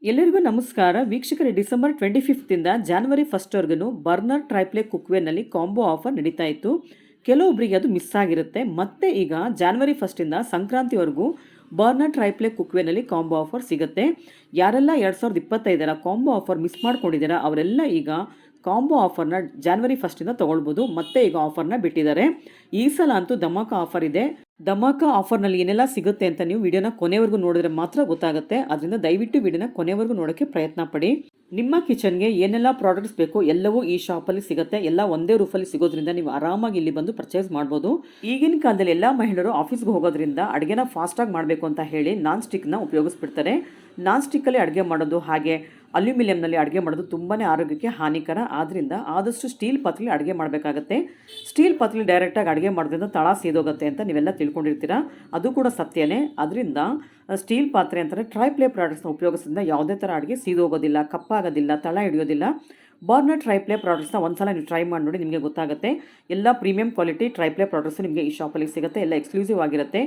ಎಲ್ಲರಿಗೂ ನಮಸ್ಕಾರ ವೀಕ್ಷಕರೇ. ಡಿಸೆಂಬರ್ 25 ಇಂದ ಜನವರಿ 1 ವರೆಗೂ ಬರ್ನರ್ ಟ್ರೈಪ್ಲೆ ಕುಕ್ವೇರ್ನಲ್ಲಿ ಕಾಂಬೋ ಆಫರ್ ನಡೀತಾ ಇತ್ತು. ಕೆಲವೊಬ್ಬರಿಗೆ ಅದು ಮಿಸ್ ಆಗಿರುತ್ತೆ. ಮತ್ತೆ ಈಗ ಜನವರಿ 1 ಇಂದ ಸಂಕ್ರಾಂತಿವರೆಗೂ ಬರ್ನರ್ ಟ್ರೈಪ್ಲೆ ಕುಕ್ವೇರ್ನಲ್ಲಿ ಕಾಂಬೋ ಆಫರ್ ಸಿಗುತ್ತೆ. ಯಾರೆಲ್ಲ 2025ರ ಕಾಂಬೋ ಆಫರ್ ಮಿಸ್ ಮಾಡ್ಕೊಂಡಿದ್ದೀರಾ ಅವರೆಲ್ಲ ಈಗ ಕಾಂಬೋ ಆಫರ್ನ ಜನವರಿ 1 ಇಂದ ತೊಗೊಳ್ಬೋದು. ಮತ್ತೆ ಈಗ ಆಫರ್ನ ಬಿಟ್ಟಿದ್ದಾರೆ. ಈ ಸಲ ಅಂತೂ ಧಮಾಕ ಆಫರ್ ಇದೆ. ಧಮಾಕ ಆಫರ್ನಲ್ಲಿ ಏನೆಲ್ಲ ಸಿಗುತ್ತೆ ಅಂತ ನೀವು ವಿಡಿಯೋನ ಕೊನೆವರೆಗೂ ನೋಡಿದ್ರೆ ಮಾತ್ರ ಗೊತ್ತಾಗುತ್ತೆ. ಅದರಿಂದ ದಯವಿಟ್ಟು ವಿಡಿಯೋನ ಕೊನೆವರೆಗೂ ನೋಡೋಕ್ಕೆ ಪ್ರಯತ್ನ ಪಡಿ. ನಿಮ್ಮ ಕಿಚನ್ಗೆ ಏನೆಲ್ಲ ಪ್ರಾಡಕ್ಟ್ಸ್ ಬೇಕು ಎಲ್ಲವೂ ಈ ಶಾಪಲ್ಲಿ ಸಿಗುತ್ತೆ. ಎಲ್ಲ ಒಂದೇ ರೂಫಲ್ಲಿ ಸಿಗೋದ್ರಿಂದ ನೀವು ಆರಾಮಾಗಿ ಇಲ್ಲಿ ಬಂದು ಪರ್ಚೇಸ್ ಮಾಡ್ಬೋದು. ಈಗಿನ ಕಾಲದಲ್ಲಿ ಎಲ್ಲ ಮಹಿಳೆಯರು ಆಫೀಸ್ಗೆ ಹೋಗೋದ್ರಿಂದ ಅಡುಗೆನ ಫಾಸ್ಟಾಗಿ ಮಾಡಬೇಕು ಅಂತ ಹೇಳಿ ನಾನ್ ಸ್ಟಿಕ್ನ ಉಪಯೋಗಿಸ್ಬಿಡ್ತಾರೆ. ನಾನ್ ಸ್ಟಿಕ್ಕಲ್ಲಿ ಅಡುಗೆ ಮಾಡೋದು ಹಾಗೆ ಅಲ್ಯೂಮಿನಿಯಂನಲ್ಲಿ ಅಡುಗೆ ಮಾಡೋದು ತುಂಬಾ ಆರೋಗ್ಯಕ್ಕೆ ಹಾನಿಕರ. ಆದ್ದರಿಂದ ಆದಷ್ಟು ಸ್ಟೀಲ್ ಪಾತ್ರೆಲಿ ಅಡುಗೆ ಮಾಡಬೇಕಾಗತ್ತೆ. ಸ್ಟೀಲ್ ಪಾತ್ರೆಲಿ ಡೈರೆಕ್ಟಾಗಿ ಅಡುಗೆ ಮಾಡೋದ್ರಿಂದ ತಳ ಸೀದೋಗುತ್ತೆ ಅಂತ ನೀವೆಲ್ಲ ತಿಳ್ಕೊಂಡಿರ್ತೀರ. ಅದು ಕೂಡ ಸತ್ಯನೇ. ಅದರಿಂದ ಸ್ಟೀಲ್ ಪಾತ್ರೆ ಅಂತಾರೆ ಟ್ರೈಪ್ಲೇ ಪ್ರಾಡಕ್ಟ್ಸ್ನ ಉಪಯೋಗಿಸೋದ್ರಿಂದ ಯಾವುದೇ ಥರ ಅಡುಗೆ ಸೀದೋಗೋದಿಲ್ಲ, ಕಪ್ಪಾಗೋದಿಲ್ಲ, ತಳ ಹಿಡಿಯೋದಿಲ್ಲ. ಬರ್ನರ್ ಟ್ರೈಪ್ಲೇ ಪ್ರಾಡಕ್ಟ್ಸ್ನ ಒಂದ್ಸಲ ನೀವು ಟ್ರೈ ಮಾಡಿ ನೋಡಿ, ನಿಮಗೆ ಗೊತ್ತಾಗುತ್ತೆ. ಎಲ್ಲ ಪ್ರೀಮಿಯಂ ಕ್ವಾಲಿಟಿ ಟ್ರೈಪ್ಲೇ ಪ್ರಾಡಕ್ಟ್ಸ್ ನಿಮಗೆ ಈ ಶಾಪಲ್ಲಿ ಸಿಗುತ್ತೆ. ಎಲ್ಲ ಎಕ್ಸ್ಕ್ಲೂಸಿವ್ ಆಗಿರುತ್ತೆ.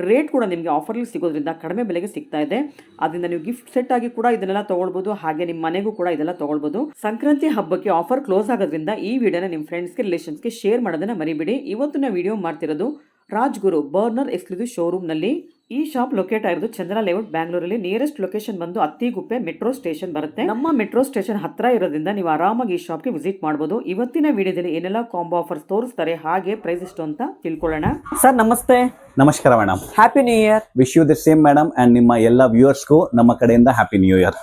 ರೇಟ್ ಕೂಡ ನಿಮಗೆ ಆಫರ್ಲಿ ಸಿಗೋದ್ರಿಂದ ಕಡಿಮೆ ಬೆಲೆಗೆ ಸಿಗ್ತಾ ಇದೆ. ಅದರಿಂದ ನೀವು ಗಿಫ್ಟ್ ಸೆಟ್ ಆಗಿ ಕೂಡ ಇದನ್ನೆಲ್ಲ ತೊಗೊಳ್ಬೋದು. ಹಾಗೆ ನಿಮ್ಮ ಮನೆಗೂ ಕೂಡ ಇದೆಲ್ಲ ತೊಗೊಳ್ಬೋದು. ಸಂಕ್ರಾಂತಿ ಹಬ್ಬಕ್ಕೆ ಆಫರ್ ಕ್ಲೋಸ್ ಆಗೋದ್ರಿಂದ ಈ ವಿಡಿಯೋನ ನಿಮ್ಮ ಫ್ರೆಂಡ್ಸ್ಗೆ ರಿಲೇಷನ್ಸ್ಗೆ ಶೇರ್ ಮಾಡೋದನ್ನ ಮರಿಬೇಡಿ. ಇವತ್ತು ನಾವು ವಿಡಿಯೋ ಮಾಡ್ತಿರೋದು ರಾಜ್ಗುರು ಬರ್ನರ್ ಎಕ್ಸ್ಕ್ಲೂಸಿವ್ ಶೋರೂಮ್ನಲ್ಲಿ. ಈ ಶಾಪ್ ಲೊಕೇಟ್ ಆಗಿರೋದು ಚಂದ್ರ ಲೇಔಟ್ ಬ್ಯಾಂಗ್ಳೂರಲ್ಲಿ. ನಿಯರೆಸ್ಟ್ ಲೊಕೇಶನ್ ಬಂದು ಅತ್ತಿಗುಪ್ಪೆ ಮೆಟ್ರೋ ಸ್ಟೇಷನ್ ಬರುತ್ತೆ. ನಮ್ಮ ಮೆಟ್ರೋ ಸ್ಟೇಷನ್ ಹತ್ರ ಇರೋದ್ರಿಂದ ನೀವು ಆರಾಮಾಗಿ ಈ ಶಾಪ್ಗೆ ವಿಸಿಟ್ ಮಾಡಬಹುದು. ಇವತ್ತಿನ ವಿಡಿಯೋದಲ್ಲಿ ಏನೆಲ್ಲ ಕಾಂಬೋ ಆಫರ್ಸ್ ತೋರಿಸ್ತಾರೆ ಹಾಗೆ ಪ್ರೈಸ್ ಎಷ್ಟು ಅಂತ ತಿಳ್ಕೊಳ್ಳೋಣ. ಸರ್ ನಮಸ್ತೆ. ನಮಸ್ಕಾರ madam. Happy new year. Wish you the same madam and ನಿಮ್ಮ ಎಲ್ಲ ವ್ಯೂವರ್ಸ್ಗೂ ನಮ್ಮ ಕಡೆಯಿಂದ happy new year.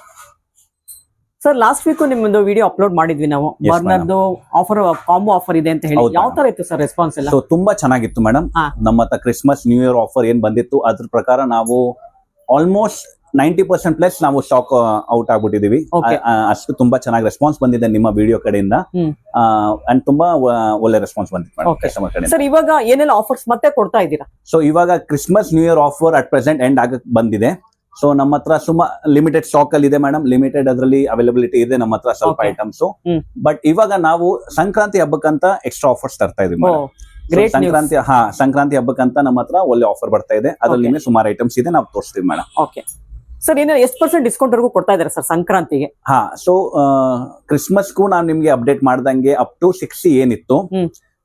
Sir last week ನಿಮ್ಮದು ವಿಡಿಯೋ ಅಪ್ಲೋಡ್ ಮಾಡಿದ್ವಿ ನಾವು. ಬರ್ನರ್ದು ಆಫರ್ ಕಾಂಬೋ ಆಫರ್ ಇದೆ ಅಂತ ಹೇಳಿ ಯಾವ ತರ ಇತ್ತು ಸರ್ ರೆಸ್ಪಾನ್ಸ್ ಎಲ್ಲ? ಸೊ ತುಂಬಾ ಚೆನ್ನಾಗಿತ್ತು ಮೇಡಮ್. ನಮ್ಮ ಹತ್ರ ಕ್ರಿಸ್ಮಸ್ ನ್ಯೂ ಇಯರ್ ಆಫರ್ ಏನ್ ಬಂದಿತ್ತು ಅದ್ರ ಪ್ರಕಾರ ನಾವು ಆಲ್ಮೋಸ್ಟ್ 90% ಪ್ಲಸ್ ನಾವು ಸ್ಟಾಕ್ ಔಟ್ ಆಗ್ಬಿಟ್ಟಿದೀವಿ. ಅಷ್ಟು ತುಂಬಾ ಚೆನ್ನಾಗಿ ರೆಸ್ಪಾನ್ಸ್ ಬಂದಿದೆ ನಿಮ್ಮ ವಿಡಿಯೋ ಕಡೆಯಿಂದ. ಅಂಡ್ ತುಂಬಾ ಒಳ್ಳೆ ರೆಸ್ಪಾನ್ಸ್ ಬಂದಿತ್ತು ಕಸ್ಟಮರ್ ಕಡೆ. ಸರ್ ಇವಾಗ ಏನೆಲ್ಲ ಆಫರ್ಸ್ ಮತ್ತೆ ಕೊಡ್ತಾ ಇದ್ದೀರಾ? ಸೊ ಇವಾಗ Christmas new year offer at present end ಆಗಕ್ ಬಂದಿದೆ. ಸೊ ನಮ್ಮ ಹತ್ರ ಲಿಮಿಟೆಡ್ ಸ್ಟಾಕ್ ಅಲ್ಲಿ ಇದೆ ಮೇಡಮ್. ಲಿಮಿಟೆಡ್ ಅದರಲ್ಲಿ ಅವೈಲಬಿಲಿಟಿ ಇದೆ ನಮ್ಮ ಹತ್ರ ಸ್ವಲ್ಪ ಐಟಮ್ಸ್. ಬಟ್ ಇವಾಗ ನಾವು ಸಂಕ್ರಾಂತಿ ಹಬ್ಬಕ್ಕಂತ ಎಕ್ಸ್ಟ್ರಾ ಆಫರ್ಸ್ ತರ್ತಾ ಇದೀವಿ. ಸಂಕ್ರಾಂತಿ ಹಬ್ಬಕ್ಕಂತ ನಮ್ಮ ಹತ್ರ ಒಳ್ಳೆ ಆಫರ್ ಬರ್ತಾ ಇದೆ. ಅದ್ರಲ್ಲಿ ನಿಮಗೆ ಸುಮಾರು ಐಟಮ್ಸ್ ಇದೆ, ನಾವು ತೋರಿಸ್ತೀವಿ ಮೇಡಮ್. ಓಕೆ ಸರ್, ಏನು ಎಷ್ಟು % ಡಿಸ್ಕೌಂಟ್ ವರೆಗೂ ಕೊಡ್ತಾ ಇದ್ದಾರೆ ಸರ್ ಸಂಕ್ರಾಂತಿಗೆ? ಸೊ ಕ್ರಿಸ್ಮಸ್ಗೂ ನಾನು ನಿಮ್ಗೆ ಅಪ್ಡೇಟ್ ಮಾಡ್ದಂಗೆ ಅಪ್ ಟು 60 ಏನಿತ್ತು,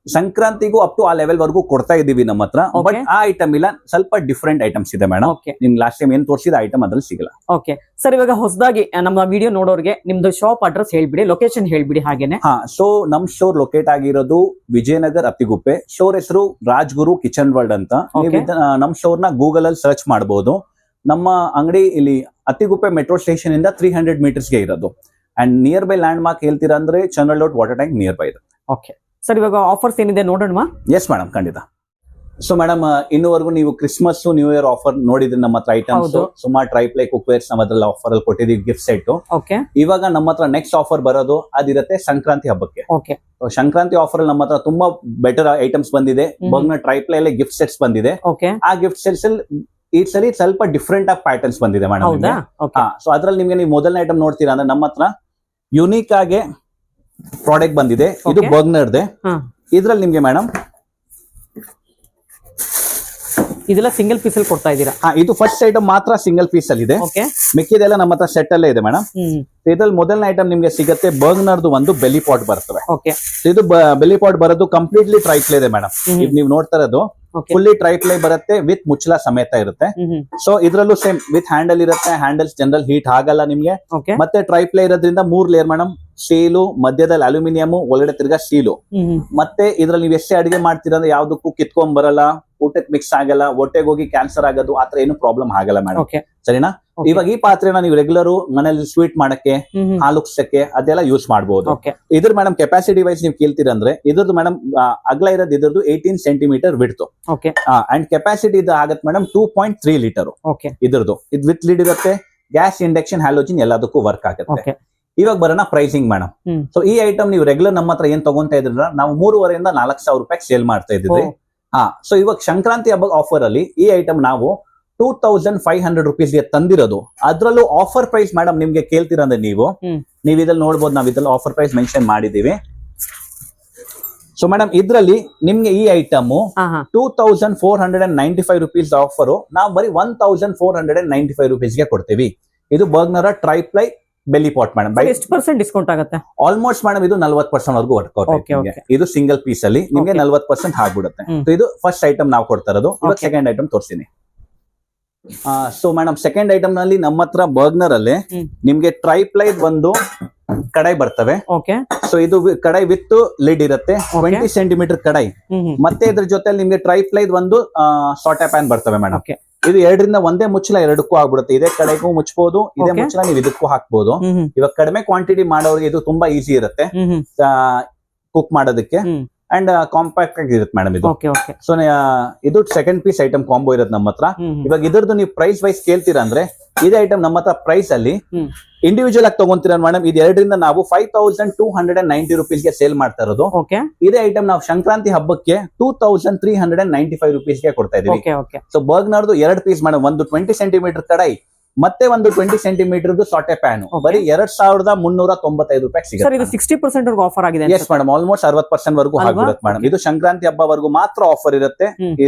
ಸಂಕ್ರಾಂತಿಗೂ ಅಪ್ ಟು ಆ ಲೆವೆಲ್ ವರೆಗೂ ಕೊಡ್ತಾ ಇದೀವಿ ನಮ್ಮ ಹತ್ರ. ಬಟ್ ಆ ಐಟಮ್ ಇಲ್ಲ, ಸ್ವಲ್ಪ ಡಿಫ್ರೆಂಟ್ ಐಟಮ್ಸ್ ಇದೆ ಮೇಡಮ್. ನಿಮ್ ಲಾಸ್ಟ್ ಟೈಮ್ ಏನ್ ತೋರಿಸಿದ ಐಟಮ್ ಅದ್ರಲ್ಲಿ ಸಿಗಲ್ಲ. ಓಕೆ ಸರ್, ಇವಾಗ ಹೊಸದಾಗಿ ನಮ್ಮ ವಿಡಿಯೋ ನೋಡೋರಿಗೆ ನಿಮ್ದು ಶಾಪ್ ಅಡ್ರೆಸ್ ಹೇಳ್ಬಿಡಿ, ಲೊಕೇಶನ್ ಹೇಳ್ಬಿಡಿ ಹಾಗೇನೆ. ಸೊ ನಮ್ ಸ್ಟೋರ್ ಲೊಕೇಟ್ ಆಗಿರೋದು ವಿಜಯನಗರ್ ಅತ್ತಿಗುಪ್ಪೆ. ಸ್ಟೋರ್ ಹೆಸರು ರಾಜ್ಗುರು ಕಿಚನ್ ವರ್ಲ್ಡ್ ಅಂತ. ನೀವು ನಮ್ ಸ್ಟೋರ್ ನ ಗೂಗಲ್ ಅಲ್ಲಿ ಸರ್ಚ್ ಮಾಡಬಹುದು. ನಮ್ಮ ಅಂಗಡಿ ಇಲ್ಲಿ ಅತ್ತಿಗುಪ್ಪೆ ಮೆಟ್ರೋ ಸ್ಟೇಷನ್ ಇಂದ 300 ಮೀಟರ್ಸ್ ಗೆ ಇರೋದು. And nearby landmark ಹೇಳ್ತೀರಾ ಅಂದ್ರೆ Chandra layout water tank nearby ಇದೆ. ಓಕೆ ಸರ್, ಇವಾಗ ಆಫರ್ಸ್ ಏನಿದೆ ನೋಡೋಣ. ಎಸ್ ಮೇಡಮ್, ಖಂಡಿತ. ಸೊ ಮೇಡಮ್, ಇನ್ನೂವರೆಗೂ ನೀವು ಕ್ರಿಸ್ಮಸ್ ನ್ಯೂ ಇಯರ್ ಆಫರ್ ನೋಡಿದ್ರೆ ನಮ್ಮ ಹತ್ರ ಐಟಮ್ಸ್ ಸುಮಾರು ಟ್ರೈಪ್ಲೈ ಕುಕ್ವೇರ್ಸ್ ನಮ್ಮ ಹತ್ರ ಆಫರ್ ಅಲ್ಲಿ ಕೊಟ್ಟಿದ್ದೀವಿ, ಗಿಫ್ಟ್ ಸೆಟ್. ಇವಾಗ ನಮ್ಮ ಹತ್ರ ನೆಕ್ಸ್ಟ್ ಆಫರ್ ಬರೋದು ಅದಿರುತ್ತೆ ಸಂಕ್ರಾಂತಿ ಹಬ್ಬಕ್ಕೆ. ಸಂಕ್ರಾಂತಿ ಆಫರ್ ಅಲ್ಲಿ ನಮ್ಮ ಹತ್ರ ತುಂಬಾ ಬೆಟರ್ ಐಟಮ್ಸ್ ಬಂದಿದೆ. ಬರ್ನರ್ ಟ್ರೈಪ್ಲೈ ಅಲ್ಲಿ ಗಿಫ್ಟ್ ಸೆಟ್ಸ್ ಬಂದಿದೆ. ಆ ಗಿಫ್ಟ್ ಸೆಟ್ಸ್ ಅಲ್ಲಿ ಈ ಸರಿ ಸ್ವಲ್ಪ ಡಿಫ್ರೆಂಟ್ ಆಗಿ ಪ್ಯಾಟರ್ನ್ಸ್ ಬಂದಿದೆ ಮೇಡಮ್. ಸೊ ಅದ್ರಲ್ಲಿ ನಿಮ್ಗೆ ನೀವು ಮೊದಲನೇ ಐಟಮ್ ನೋಡ್ತೀರಾ ಅಂದ್ರೆ ನಮ್ಮ ಹತ್ರ ಯುನೀಕ್ ಆಗಿ ಪ್ರಾಡಕ್ಟ್ ಬಂದಿದೆ. ಇದು ಬರ್ನರ್ದೆ. ಇದ್ರಲ್ಲಿ ನಿಮ್ಗೆ ಮೇಡಮ್ ಇದೆಲ್ಲ ಸಿಂಗಲ್ ಪೀಸ್ ಅಲ್ಲಿ ಕೊಡ್ತಾ ಇದ್ದೀರಾ? ಇದು ಫಸ್ಟ್ ಐಟಮ್ ಮಾತ್ರ ಸಿಂಗಲ್ ಪೀಸ್ ಅಲ್ಲಿ ಇದೆ. ಮಿಕ್ಕಿದೆಲ್ಲ ನಮ್ಮ ಹತ್ರ ಸೆಟ್ ಅಲ್ಲೇ ಇದೆ ಮೇಡಮ್. ಇದ್ರಲ್ಲಿ ಮೊದಲನೇ ಐಟಮ್ ನಿಮ್ಗೆ ಸಿಗುತ್ತೆ ಬರ್ನರ್ದು ಒಂದು ಬೆಲಿ ಪಾಟ್ ಬರ್ತವೆ. ಇದು ಬೆಲಿ ಪಾಟ್ ಬರೋದು ಕಂಪ್ಲೀಟ್ಲಿ ಟ್ರೈಪ್ಲೇ ಇದೆ ಮೇಡಮ್. ಇದು ನೀವು ನೋಡ್ತಾ ಇರೋದು ಫುಲ್ಲಿ ಟ್ರೈಪ್ಲೈ ಬರುತ್ತೆ ವಿತ್ ಮುಚ್ಚಳ ಸಮೇತ ಇರುತ್ತೆ. ಸೊ ಇದ್ರಲ್ಲೂ ಸೇಮ್ ವಿತ್ ಹ್ಯಾಂಡಲ್ ಇರುತ್ತೆ. ಹ್ಯಾಂಡಲ್ಸ್ ಜನರಲ್ ಹೀಟ್ ಆಗಲ್ಲ ನಿಮ್ಗೆ. ಮತ್ತೆ ಟ್ರೈಪ್ಲೈ ಇರೋದ್ರಿಂದ 3 ಲೇಯರ್ ಮೇಡಮ್. ಸ್ಟೀಲು, ಮಧ್ಯದಲ್ಲಿ ಅಲ್ಯೂಮಿನಿಯಂ, ಒಳಗಡೆ ತಿರ್ಗಾ ಸ್ಟೀಲು. ಮತ್ತೆ ಇದ್ರಲ್ಲಿ ನೀವು ಎಷ್ಟೇ ಅಡಿಗೆ ಮಾಡ್ತೀರಾ ಅಂದ್ರೆ ಯಾವ್ದಕ್ಕೂ ಕಿತ್ಕೊಂಡ್ ಬರಲ್ಲ, ಊಟಕ್ಕೆ ಮಿಕ್ಸ್ ಆಗಲ್ಲ, ಹೊಟ್ಟೆಗೆ ಹೋಗಿ ಕ್ಯಾನ್ಸರ್ ಆಗೋದು ಆತರ ಏನು ಪ್ರಾಬ್ಲಮ್ ಆಗಲ್ಲ ಮೇಡಮ್. ಸರಿನಾ? ಇವಾಗ ಈ ಪಾತ್ರೆನ ನೀವು ರೆಗ್ಯುಲರ್ ಮನೇಲಿ ಸ್ವೀಟ್ ಮಾಡಕ್ಕೆ, ಹಾಲು ಉಕ್ಸಕ್ಕೆ ಅದೆಲ್ಲ ಯೂಸ್ ಮಾಡಬಹುದು. ಇದ್ರ ಮೇಡಮ್ ಕೆಪಾಸಿಟಿ ವೈಸ್ ನೀವು ಕೇಳ್ತೀರ ಅಂದ್ರೆ ಇದ್ರದ್ದು ಮೇಡಮ್ ಅಗಲ ಇರೋದು ಇದ್ರದ್ದು 18 ಸೆಂಟಿಮೀಟರ್ ಬಿಡ್ತು. ಅಂಡ್ ಕೆಪಾಸಿಟಿ ಇದು ಆಗತ್ತೆ ಮೇಡಮ್ 2.3 ಲೀಟರ್ ಇದ್ರದ್ದು. ಇದು ವಿತ್ ಲೀಡ್ ಇರುತ್ತೆ. ಗ್ಯಾಸ್, ಇಂಡಕ್ಷನ್, ಹ್ಯಾಲೋಜಿನ್ ಎಲ್ಲದಕ್ಕೂ ವರ್ಕ್ ಆಗುತ್ತೆ. ಇವಾಗ ಬರೋಣ ಪ್ರೈಸಿಂಗ್ ಮೇಡಮ್. ಸೊ ಈ ಐಟಮ್ ನೀವು ರೆಗ್ಯುಲರ್ ನಮ್ಮ ಹತ್ರ ಏನ್ ತಗೊಂತಾ ಇದ್ರ ನಾವು 3,500 ಇಂದ 4,000 ರೂಪಾಯಿ ಸೇಲ್ ಮಾಡ್ತಾ ಇದ್ರಿ. ಸೊ ಇವಾಗ ಸಂಕ್ರಾಂತಿ ಹಬ್ಬ ಆಫರ್ ಅಲ್ಲಿ ಈ ಐಟಮ್ ನಾವು 2,500 ರುಪೀಸ್ಗೆ ತಂದಿರೋದು. ಅದ್ರಲ್ಲೂ ಆಫರ್ ಪ್ರೈಸ್ ಮೇಡಮ್ ನಿಮ್ಗೆ ಕೇಳ್ತೀರ ಅಂದ್ರೆ ನೀವು ಇದ್ರಲ್ಲಿ ನೋಡ್ಬೋದು, ನಾವ್ ಇದ್ರಲ್ಲಿ ಆಫರ್ ಪ್ರೈಸ್ ಮೆನ್ಷನ್ ಮಾಡಿದೀವಿ. ಸೊ ಮೇಡಮ್ ಇದ್ರಲ್ಲಿ ನಿಮ್ಗೆ ಈ ಐಟಮ್ 2,495 ರುಪೀಸ್ ಆಫರ್ ನಾವು ಬರೀ 1,495 ರುಪೀಸ್ಗೆ ಕೊಡ್ತೀವಿ. ಇದು ಬರ್ಗ್ನರ್ ಟ್ರೈಪ್ಲೈ ಬೆಲಿ ಪಾಟ್ ಮೇಡಮ್. ಎಷ್ಟು ಪರ್ಸೆಂಟ್ ಡಿಸ್ಕೌಂಟ್ ಆಗುತ್ತೆ? ಆಲ್ಮೋಸ್ಟ್ ಮೇಡಮ್ ಇದು 40% ವರ್ಗೂ ವರ್ಕೌಟ್ Okay, ಆಗುತ್ತೆ. ಇದು ಸಿಂಗಲ್ ಪೀಸ್ ಅಲ್ಲಿ ನಿಮ್ಗೆ 40% ಆಗ್ಬಿಡುತ್ತೆ. So ಇದು ಫಸ್ಟ್ ಐಟಮ್ ನಾವು ಕೊಡ್ತಾ ಇರೋದು. ಇವಾಗ ಸೆಕೆಂಡ್ ಐಟಮ್ ತೋರಿಸ್ತೀನಿ. ಸೊ ಮೇಡಮ್ ಸೆಕೆಂಡ್ ಐಟಮ್ ನಲ್ಲಿ ನಮ್ಮ ಹತ್ರ ಬರ್ಗ್ನರ್ ಅಲ್ಲಿ ನಿಮ್ಗೆ ಟ್ರೈಪ್ಲೈ ಒಂದು ಕಡಾಯಿ ಬರ್ತವೆ. ಸೊ ಇದು ಕಡಾಯಿ ವಿತ್ ಲಿಡ್ ಇರುತ್ತೆ, 20 ಸೆಂಟಿಮೀಟರ್ ಕಡಾಯಿ. ಮತ್ತೆ ಇದ್ರ ಜೊತೆ ನಿಮ್ಗೆ ಟ್ರೈಪ್ಲೈ ಒಂದು ಸಾಟೆ ಪ್ಯಾನ್ ಬರ್ತವೆ ಮೇಡಮ್. ಇದು ಎರಡರಿಂದ ಒಂದೇ ಮುಚ್ಚಳ ಎರಡಕ್ಕೂ ಆಗ್ಬಿಡುತ್ತೆ. ಇದೇ ಕಡೆಗೂ ಮುಚ್ಚಬಹುದು, ಇದೇ ಮುಚ್ಚಳ ನೀವು ಇದಕ್ಕೂ ಹಾಕ್ಬಹುದು. ಇವಾಗ ಕಡಿಮೆ ಕ್ವಾಂಟಿಟಿ ಮಾಡೋರಿಗೆ ಇದು ತುಂಬಾ ಈಸಿ ಇರುತ್ತೆ ಕುಕ್ ಮಾಡೋದಕ್ಕೆ ಅಂಡ್ ಕಾಂಪ್ಯಾಕ್ಟ್ ಆಗಿ ಇರುತ್ತೆ ಮೇಡಮ್ ಇದು. ಸೊ ಇದು ಸೆಕೆಂಡ್ ಪೀಸ್ ಐಟಮ್ ಕಾಂಬೋ ಇರುತ್ತೆ ನಮ್ಮ ಹತ್ರ. ಇವಾಗ ಇದ್ರದ್ದು ನೀವು ಪ್ರೈಸ್ ವೈಸ್ ಕೇಳ್ತೀರಾ ಅಂದ್ರೆ ಇದೇ ಐಟಮ್ ನಮ್ಮ ಹತ್ರ ಪ್ರೈಸ್ ಅಲ್ಲಿ ಇಂಡಿವಿಜುವಲ್ ಆಗಿ ತಗೊಂತೀರ ಮೇಡಮ್. ಇದು ಎರಡರಿಂದ ನಾವು 5290 ರುಪೀಸ್ಗೆ ಸೇಲ್ ಮಾಡ್ತಾ ಇರೋದು. ಇದೇ ಐಟಮ್ ನಾವು ಸಂಕ್ರಾಂತಿ ಹಬ್ಬಕ್ಕೆ 2395 ರುಪೀಸ್ಗೆ ಕೊಡ್ತಾ ಇದೀವಿ. ಸೊ ಬರ್ಗ್ನರ್ದು 2 ಪೀಸ್ ಮೇಡಮ್, ಒಂದು 20 ಸೆಂಟಿಮೀಟರ್ ಕಡಾಯಿ ಮತ್ತೆ ಒಂದು 20 ಸೆಂಟಿಮೀಟರ್ ಸಾಟೆ ಪ್ಯಾನ್ ಬರೀ 2395 ರೂಪಾಯಿ ಸಿಗುತ್ತೆ. 60% ಆಫರ್ ಆಗಿದೆ. ಎಸ್ ಮೇಡಮ್, ಆಲ್ಮೋಸ್ಟ್ 60% ವರೆಗೂ ಆಗಿರುತ್ತೆ ಮೇಡಮ್. ಇದು ಸಂಕ್ರಾಂತಿ ಹಬ್ಬವರೆಗೂ ಮಾತ್ರ ಆಫರ್ ಇರುತ್ತೆ,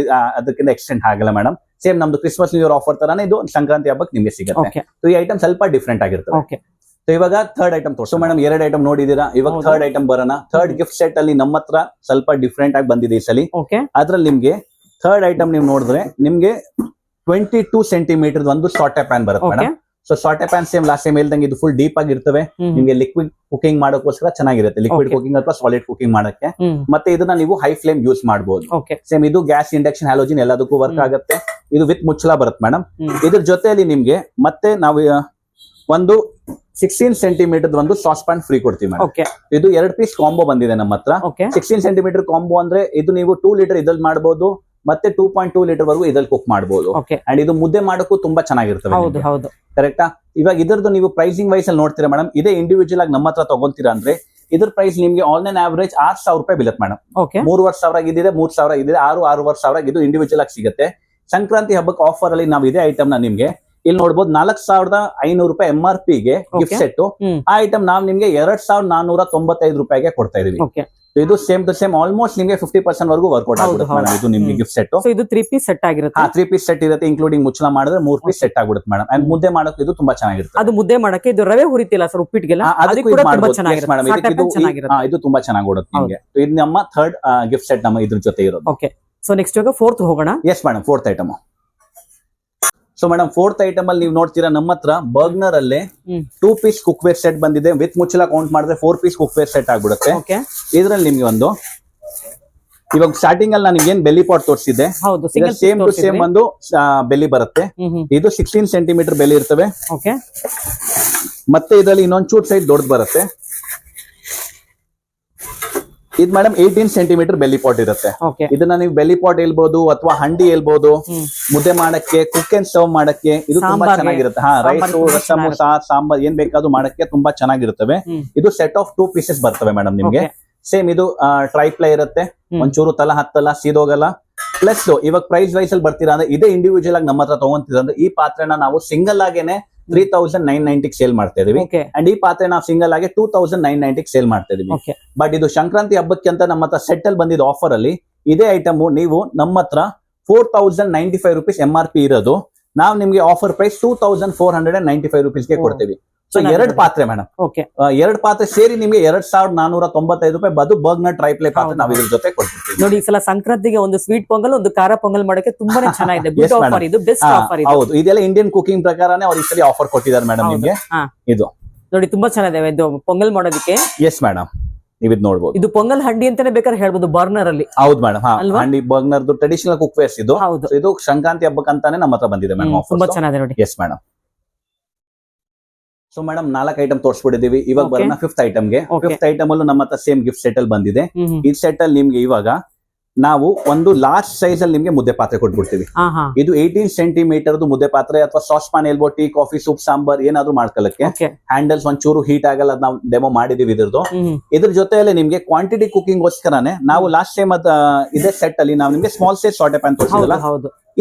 ಅದಕ್ಕಿಂತ ಎಕ್ಸ್ಟೆಂಡ್ ಆಗಲ್ಲ ಮೇಡಮ್. ಸೇಮ್ ನಮ್ದು ಕ್ರಿಸ್ಮಸ್ ನ್ಯೂ ಇಯರ್ ಆಫರ್ ತರಾನೇ ಇದು ಸಂಕ್ರಾಂತಿ ಹಬ್ಬಕ್ಕೆ ನಿಮಗೆ ಸಿಗುತ್ತೆ. ಸೊ ಈ ಐಟಮ್ ಸ್ವಲ್ಪ ಡಿಫ್ರೆಂಟ್ ಆಗಿರ್ತದೆ. ಸೊ ಇವಾಗ ಥರ್ಡ್ ಐಟಮ್ ತೋರಿಸು ಮೇಡಮ್. 2 ಐಟಮ್ ನೋಡಿದೀರಾ, ಇವಾಗ ಥರ್ಡ್ ಐಟಮ್ ಬರೋಣ. ಥರ್ಡ್ ಗಿಫ್ಟ್ ಸೆಟ್ ಅಲ್ಲಿ ನಮ್ಮ ಹತ್ರ ಸ್ವಲ್ಪ ಡಿಫ್ರೆಂಟ್ ಆಗಿ ಬಂದಿದೆ ಈ ಸಲ. ಅದ್ರಲ್ಲಿ ನಿಮ್ಗೆ ಥರ್ಡ್ ಐಟಮ್ ನೀವು ನೋಡಿದ್ರೆ ನಿಮ್ಗೆ 22 ಸೆಂಟಿಮೀಟರ್ ಒಂದು ಸಾಟೆ ಪ್ಯಾನ್ ಬರುತ್ತೆ madam. So saute pan same last time ಹೇಳ್ದಂಗೆ ಇದು ಫುಲ್ ಡೀಪ್ ಆಗಿರ್ತವೆ. ನಿಮ್ಗೆ ಲಿಕ್ವಿಡ್ ಕುಕಿಂಗ್ ಮಾಡೋಕ್ಕೋಸ್ಕರ ಚೆನ್ನಾಗಿರುತ್ತೆ, ಲಿಕ್ವಿಡ್ ಕುಕಿಂಗ್ ಅಥವಾ ಸಾಲಿಡ್ ಕುಕಿಂಗ್ ಮಾಡಕ್ಕೆ. ಮತ್ತೆ ಇದನ್ನ ನೀವು ಹೈ ಫ್ಲೇಮ್ ಯೂಸ್ ಮಾಡಬಹುದು. ಸೇಮ್ ಇದು ಗ್ಯಾಸ್, ಇಂಡಕ್ಷನ್, ಹ್ಯಾಲೋಜಿನ್ ಎಲ್ಲದಕ್ಕೂ ವರ್ಕ್ ಆಗುತ್ತೆ. ಇದು ವಿತ್ ಮುಚ್ಚಳ ಬರುತ್ತೆ ಮೇಡಮ್. ಇದ್ರ ಜೊತೆಯಲ್ಲಿ ನಿಮ್ಗೆ ಮತ್ತೆ ನಾವು ಒಂದು 16 ಸೆಂಟಿಮೀಟರ್ ಒಂದು ಸಾಸ್ ಪ್ಯಾನ್ ಫ್ರೀ ಕೊಡ್ತೀವಿ ಮೇಡಮ್. ಇದು 2 ಪೀಸ್ ಕಾಂಬೋ ಬಂದಿದೆ ನಮ್ಮ ಹತ್ರ. 16 ಸೆಂಟಿಮೀಟರ್ ಕಾಂಬೋ ಅಂದ್ರೆ ಇದು ನೀವು 2 ಲೀಟರ್ ಇದ್ರಲ್ಲಿ ಮಾಡಬಹುದು, ಮತ್ತೆ 2.2 ಲೀಟರ್ ವರೆಗೂ ಇದ್ರಲ್ಲಿ ಕುಕ್ ಮಾಡಬಹುದು. ಅಂಡ್ ಇದು ಮುದ್ದೆ ಮಾಡೋಕ್ಕೂ ತುಂಬಾ ಚೆನ್ನಾಗಿರ್ತವೆ. ಕರೆಕ್ಟಾ? ಇವಾಗ ಇದರದ್ದು ನೀವು ಪ್ರೈಸಿಂಗ್ ವೈಸ್ ಅಲ್ಲಿ ನೋಡ್ತೀರಾ ಮೇಡಮ್, ಇದೇ ಇಂಡಿವಿಜುವಲ್ ಆಗಿ ನಮ್ಮ ಹತ್ರ ತಗೊಂತೀರಾ ಅಂದ್ರೆ ಇದ್ರ ಪ್ರೈಸ್ ನಿಮ್ಗೆ ಆನ್ಲೈನ್ ಆವರೇಜ್ 6000 ರೂಪಾಯಿ ಬೀಳುತ್ತೆ ಮೇಡಮ್. 3500 ಇದಿದೆ, 3000 ಇದಿದೆ, 6500 ಇದು ಇಂಡಿವಿಜುವಲ್ ಆಗಿ ಸಿಗುತ್ತೆ. ಸಂಕ್ರಾಂತಿ ಹಬ್ಬಕ್ಕೆ ಆಫರ್ ಅಲ್ಲಿ ನಾವು ಇದೇ ಐಟಮ್ ನ ನಿಮ್ಗೆ ಇಲ್ಲಿ ನೋಡಬಹುದು 4500 ರೂಪಾಯಿ MRP ಗೆ ಗಿಫ್ಟ್ ಸೆಟ್. ಆ ಐಟಮ್ ನಾವು ನಿಮ್ಗೆ 2495 ರೂಪಾಯಿಗೆ ಕೊಡ್ತಾ ಇದೀವಿ. ಇದು ಸೇಮ್ ಟು ಸೇಮ್ ಆಲ್ಮೋಸ್ಟ್ ನಿಮಗೆ 50% ವರೆಗೂ ವರ್ಕೌಟ್ ಆಗುತ್ತೆ ಮೇಡಮ್. ಇದು ನಿಮ್ಗೆ ಗಿಫ್ಟ್ ಸೆಟ್. ಇದು 3 ಪೀಸ್ ಸೆಟ್ ಆಗಿರುತ್ತೆ. 3 ಪೀಸ್ ಸೆಟ್ ಇರುತ್ತೆ, ಇನ್ಕ್ಲೂಡಿಂಗ್ ಮುಚ್ಚಳ ಮಾಡಿದ್ರೆ 3 ಪೀಸ್ ಸೆಟ್ ಆಗ್ಬಿಡುತ್ತೆ ಮೇಡಮ್. ಅಂಡ್ ಮುದ್ದೆ ಮಾಡೋಕೆ ಇದು ತುಂಬಾ ಚೆನ್ನಾಗಿರುತ್ತೆ. ಅದು ಮುದ್ದೆ ಮಾಡಕ್ಕೆ ಇದು ರವೆ ಹುರಿತಿಲ್ಲ ಸರ್, ಉಪ್ಪಿಟ್ಟಿಗೆಲ್ಲ ಅದು ಕೂಡ ತುಂಬಾ ಚೆನ್ನಾಗಿರುತ್ತೆ. ಇದು ತುಂಬಾ ಚೆನ್ನಾಗಿ ಓಡುತ್ತೆ ನಿಮಗೆ. ಇದು ನಮ್ಮ ಥರ್ಡ್ ಗಿಫ್ಟ್ ಸೆಟ್ ನಮ್ಮ ಇದ್ರ ಜೊತೆ ಇರೋದು. ಓಕೆ, ಸೊ ನೆಕ್ಸ್ಟ್ ಇವಾಗ ಫೋರ್ತ್ ಹೋಗೋಣ. Yes madam, fourth item. So madam fourth item ಅಲ್ಲಿ ನೀವು ನೋಡ್ತೀರಾ ನಮ್ಮ ಹತ್ರ ಬರ್ಗ್ನರ್ ಅಲ್ಲೇ 2 ಪೀಸ್ ಕುಕ್ ವೇರ್ ಸೆಟ್ ಬಂದಿದೆ. ವಿತ್ ಮುಚ್ಚಳ ಕೌಂಟ್ ಮಾಡಿದ್ರೆ 4 ಪೀಸ್ ಕುಕ್ ವೇರ್ ಸೆಟ್ ಆಗ್ಬಿಡುತ್ತೆ. ಇದ್ರಲ್ಲಿ ನಿಮ್ಗೆ ಒಂದು ಇವಾಗ ಸ್ಟಾರ್ಟಿಂಗ್ ಅಲ್ಲಿ ನಾನು ಏನ್ ಬೆಲಿ ಪಾಟ್ ತೋರಿಸಿದ್ದೆ, ಸೇಮ್ ಟು ಸೇಮ್ ಒಂದು ಬೆಲಿ ಬರುತ್ತೆ. ಇದು 16 ಸೆಂಟಿಮೀಟರ್ ಬೆಲಿ ಇರ್ತವೆ. ಮತ್ತೆ ಇದರಲ್ಲಿ ಇನ್ನೊಂದ್ ಚೂಟ್ ಸೈಡ್ ದೊಡ್ಡದು ಬರುತ್ತೆ. ಇದು ಮೇಡಮ್ 18 ಸೆಂಟಿಮೀಟರ್ ಬೆಲಿ ಪಾಟ್ ಇರುತ್ತೆ. ಇದನ್ನ ನೀವು ಬೆಲಿ ಪಾಟ್ ಹೇಳ್ಬಹುದು ಅಥವಾ ಹಂಡಿ ಹೇಳ್ಬಹುದು, ಮುದ್ದೆ ಮಾಡಕ್ಕೆ, ಕುಕ್ ಅಂಡ್ ಸರ್ವ್ ಮಾಡಕ್ಕೆ ಇದು ತುಂಬಾ ಚೆನ್ನಾಗಿರುತ್ತೆ. ರೈಸ್, ರಸಮ್, ಸಾಂಬಾರ್ ಏನ್ ಬೇಕಾದ್ರೂ ಮಾಡಕ್ಕೆ ತುಂಬಾ ಚೆನ್ನಾಗಿರುತ್ತವೆ. ಇದು ಸೆಟ್ ಆಫ್ 2 ಪೀಸಸ್ ಬರ್ತವೆ ಮೇಡಮ್ ನಿಮ್ಗೆ. ಸೇಮ್ ಇದು ಟ್ರೈಪ್ಲೈ ಇರುತ್ತೆ, ಒಂಚೂರು ತಲ ಹತ್ತಲ್ಲ, ಸೀದೋಗಲ್ಲ. ಪ್ಲಸ್ ಇವಾಗ ಪ್ರೈಸ್ ವೈಸ್ ಅಲ್ಲಿ ಬರ್ತೀರಾ ಅಂದ್ರೆ ಇದೇ ಇಂಡಿವಿಜುವಲ್ ಆಗಿ ನಮ್ಮ ಹತ್ರ ತಗೊಂತೀರ ಅಂದ್ರೆ ಈ ಪಾತ್ರೆನ ನಾವು ಸಿಂಗಲ್ ಆಗೇನೆ 3990 ಸೇಲ್ ಮಾಡ್ತಾ ಇದೀವಿ. ಅಂಡ್ ಈ ಪಾತ್ರೆ ನಾವು ಸಿಂಗಲ್ ಆಗಿ 2990 ಸೇಲ್ ಮಾಡ್ತಾ ಇದೀವಿ. ಬಟ್ ಇದು ಸಂಕ್ರಾಂತಿ ಹಬ್ಬಕ್ಕೆ ಅಂತ ನಮ್ಮ ಹತ್ರ ಸೆಟ್ ಅಲ್ಲಿ ಬಂದಿದ್ದ ಆಫರ್ ಅಲ್ಲಿ ಇದೇ ಐಟಮ್ ನೀವು ನಮ್ಮ ಹತ್ರ 4095 ರೂಪೀಸ್ MRP ಇರೋದು ನಾವು ನಿಮ್ಗೆ ಆಫರ್ ಪ್ರೈಸ್ 2495 ರುಪೀಸ್ಗೆ ಕೊಡ್ತೀವಿ. ಸೊ 2 ಪಾತ್ರೆ ಮೇಡಮ್, 2 ಪಾತ್ರೆ ಸೇರಿ ನಿಮ್ಗೆ 2495 ರೂಪಾಯಿ ಬದು ಬರ್ಗ್ನರ್ ಟ್ರೈಪ್ಲೈ ಪಾತ್ರೆ ನಾವು ಇದ್ರ ಜೊತೆ ಕೊಡ್ತೀವಿ. ನೋಡಿ, ಈ ಸಲ ಸಂಕ್ರಾಂತಿಗೆ ಒಂದು ಸ್ವೀಟ್ ಪೊಂಗಲ್, ಒಂದು ಖಾರ ಪೊಂಗಲ್ ಮಾಡಕ್ಕೆ ತುಂಬಾನೇ ಚೆನ್ನಾಗಿದೆ. Best offer. ಹೌದು, ಇದೆಲ್ಲ ಇಂಡಿಯನ್ ಕುಕಿಂಗ್ ಪ್ರಕಾರನೇ ಅವ್ರು ಈ ಸಲ ಆಫರ್ ಕೊಟ್ಟಿದ್ದಾರೆ ಮೇಡಮ್ ನಿಮ್ಗೆ. ಇದು ನೋಡಿ ತುಂಬಾ ಚೆನ್ನಾಗಿದೆ ಇದು ಪೊಂಗಲ್ ಮಾಡೋದಕ್ಕೆ. ಎಸ್ ಮೇಡಮ್, ನೀವು ಇದು ನೋಡಬಹುದು. ಇದು ಪೊಂಗಲ್ ಹಂಡಿ ಅಂತಾನೆ ಬೇಕಾದ್ರೆ ಹೇಳ್ಬೋದು ಬರ್ನರ್ ಅಲ್ಲಿ. ಹೌದು ಮೇಡಮ್, ಹಂಡಿ ಬರ್ನರ್ ಟ್ರೆಡಿಷನಲ್ ಕುಕ್ ವೇರ್ಸ್ ಇದು. ಇದು ಸಂಕ್ರಾಂತಿ ಹಬ್ಬಕ್ಕೆ ಅಂತಾನೆ ನಮ್ಮ ಹತ್ರ ಬಂದಿದೆ ಮೇಡಮ್ ಆಫರ್. ತುಂಬಾ ಚೆನ್ನಾಗಿದೆ ನೋಡಿ. Yes madam. So madam 4 item ತೋರಿಸ್ಬಿಟ್ಟಿದೀವಿ. ಇವಾಗ ಬರೋಣ 5th ಐಟಮ್ಗೆ. 5th ಐಟಮ್ ಅಲ್ಲೂ ನಮ್ಮ ಹತ್ರ ಸೇಮ್ ಗಿಫ್ಟ್ ಸೆಟ್ ಅಲ್ಲಿ ಬಂದಿದೆ. ಈ ಸೆಟ್ ಅಲ್ಲಿ ನಿಮ್ಗೆ ಇವಾಗ ನಾವು ಒಂದು ಲಾರ್ಜ್ ಸೈಜ್ ಅಲ್ಲಿ ನಿಮ್ಗೆ ಮುದ್ದೆ ಪಾತ್ರೆ ಕೊಟ್ಬಿಡ್ತೀವಿ. ಇದು 18 ಸೆಂಟಿಮೀಟರ್ ಮುದ್ದೆ ಪಾತ್ರೆ ಅಥವಾ ಸಾಸ್ ಪಾನ್ ಹೇಳ್ಬೋದು, ಟೀ, ಕಾಫಿ, ಸೂಪ್, ಸಾಂಬಾರ್ ಏನಾದ್ರು ಮಾಡ್ಕೊಳ್ಳಕ್ಕೆ. ಹ್ಯಾಂಡಲ್ಸ್ ಒಂಚೂರು ಹೀಟ್ ಆಗಲ್ಲ, ನಾವು ಡೆಮೋ ಮಾಡಿದೀವಿ ಇದ್ರದ್ದು. ಇದ್ರ ಜೊತೆಯಲ್ಲಿ ನಿಮ್ಗೆ ಕ್ವಾಂಟಿಟಿ ಕುಕಿಂಗ್ ಗೋಸ್ಕರನೇ ನಾವು ಲಾಸ್ಟ್ ಟೈಮ್ ಇದೇ ಸೆಟ್ ಅಲ್ಲಿ ನಾವು ನಿಮ್ಗೆ ಸ್ಮಾಲ್ ಸೈಜ್ ಸಾಟೆ ಪ್ಯಾನ್ ತೋರಿಸಿದಲ್ಲ,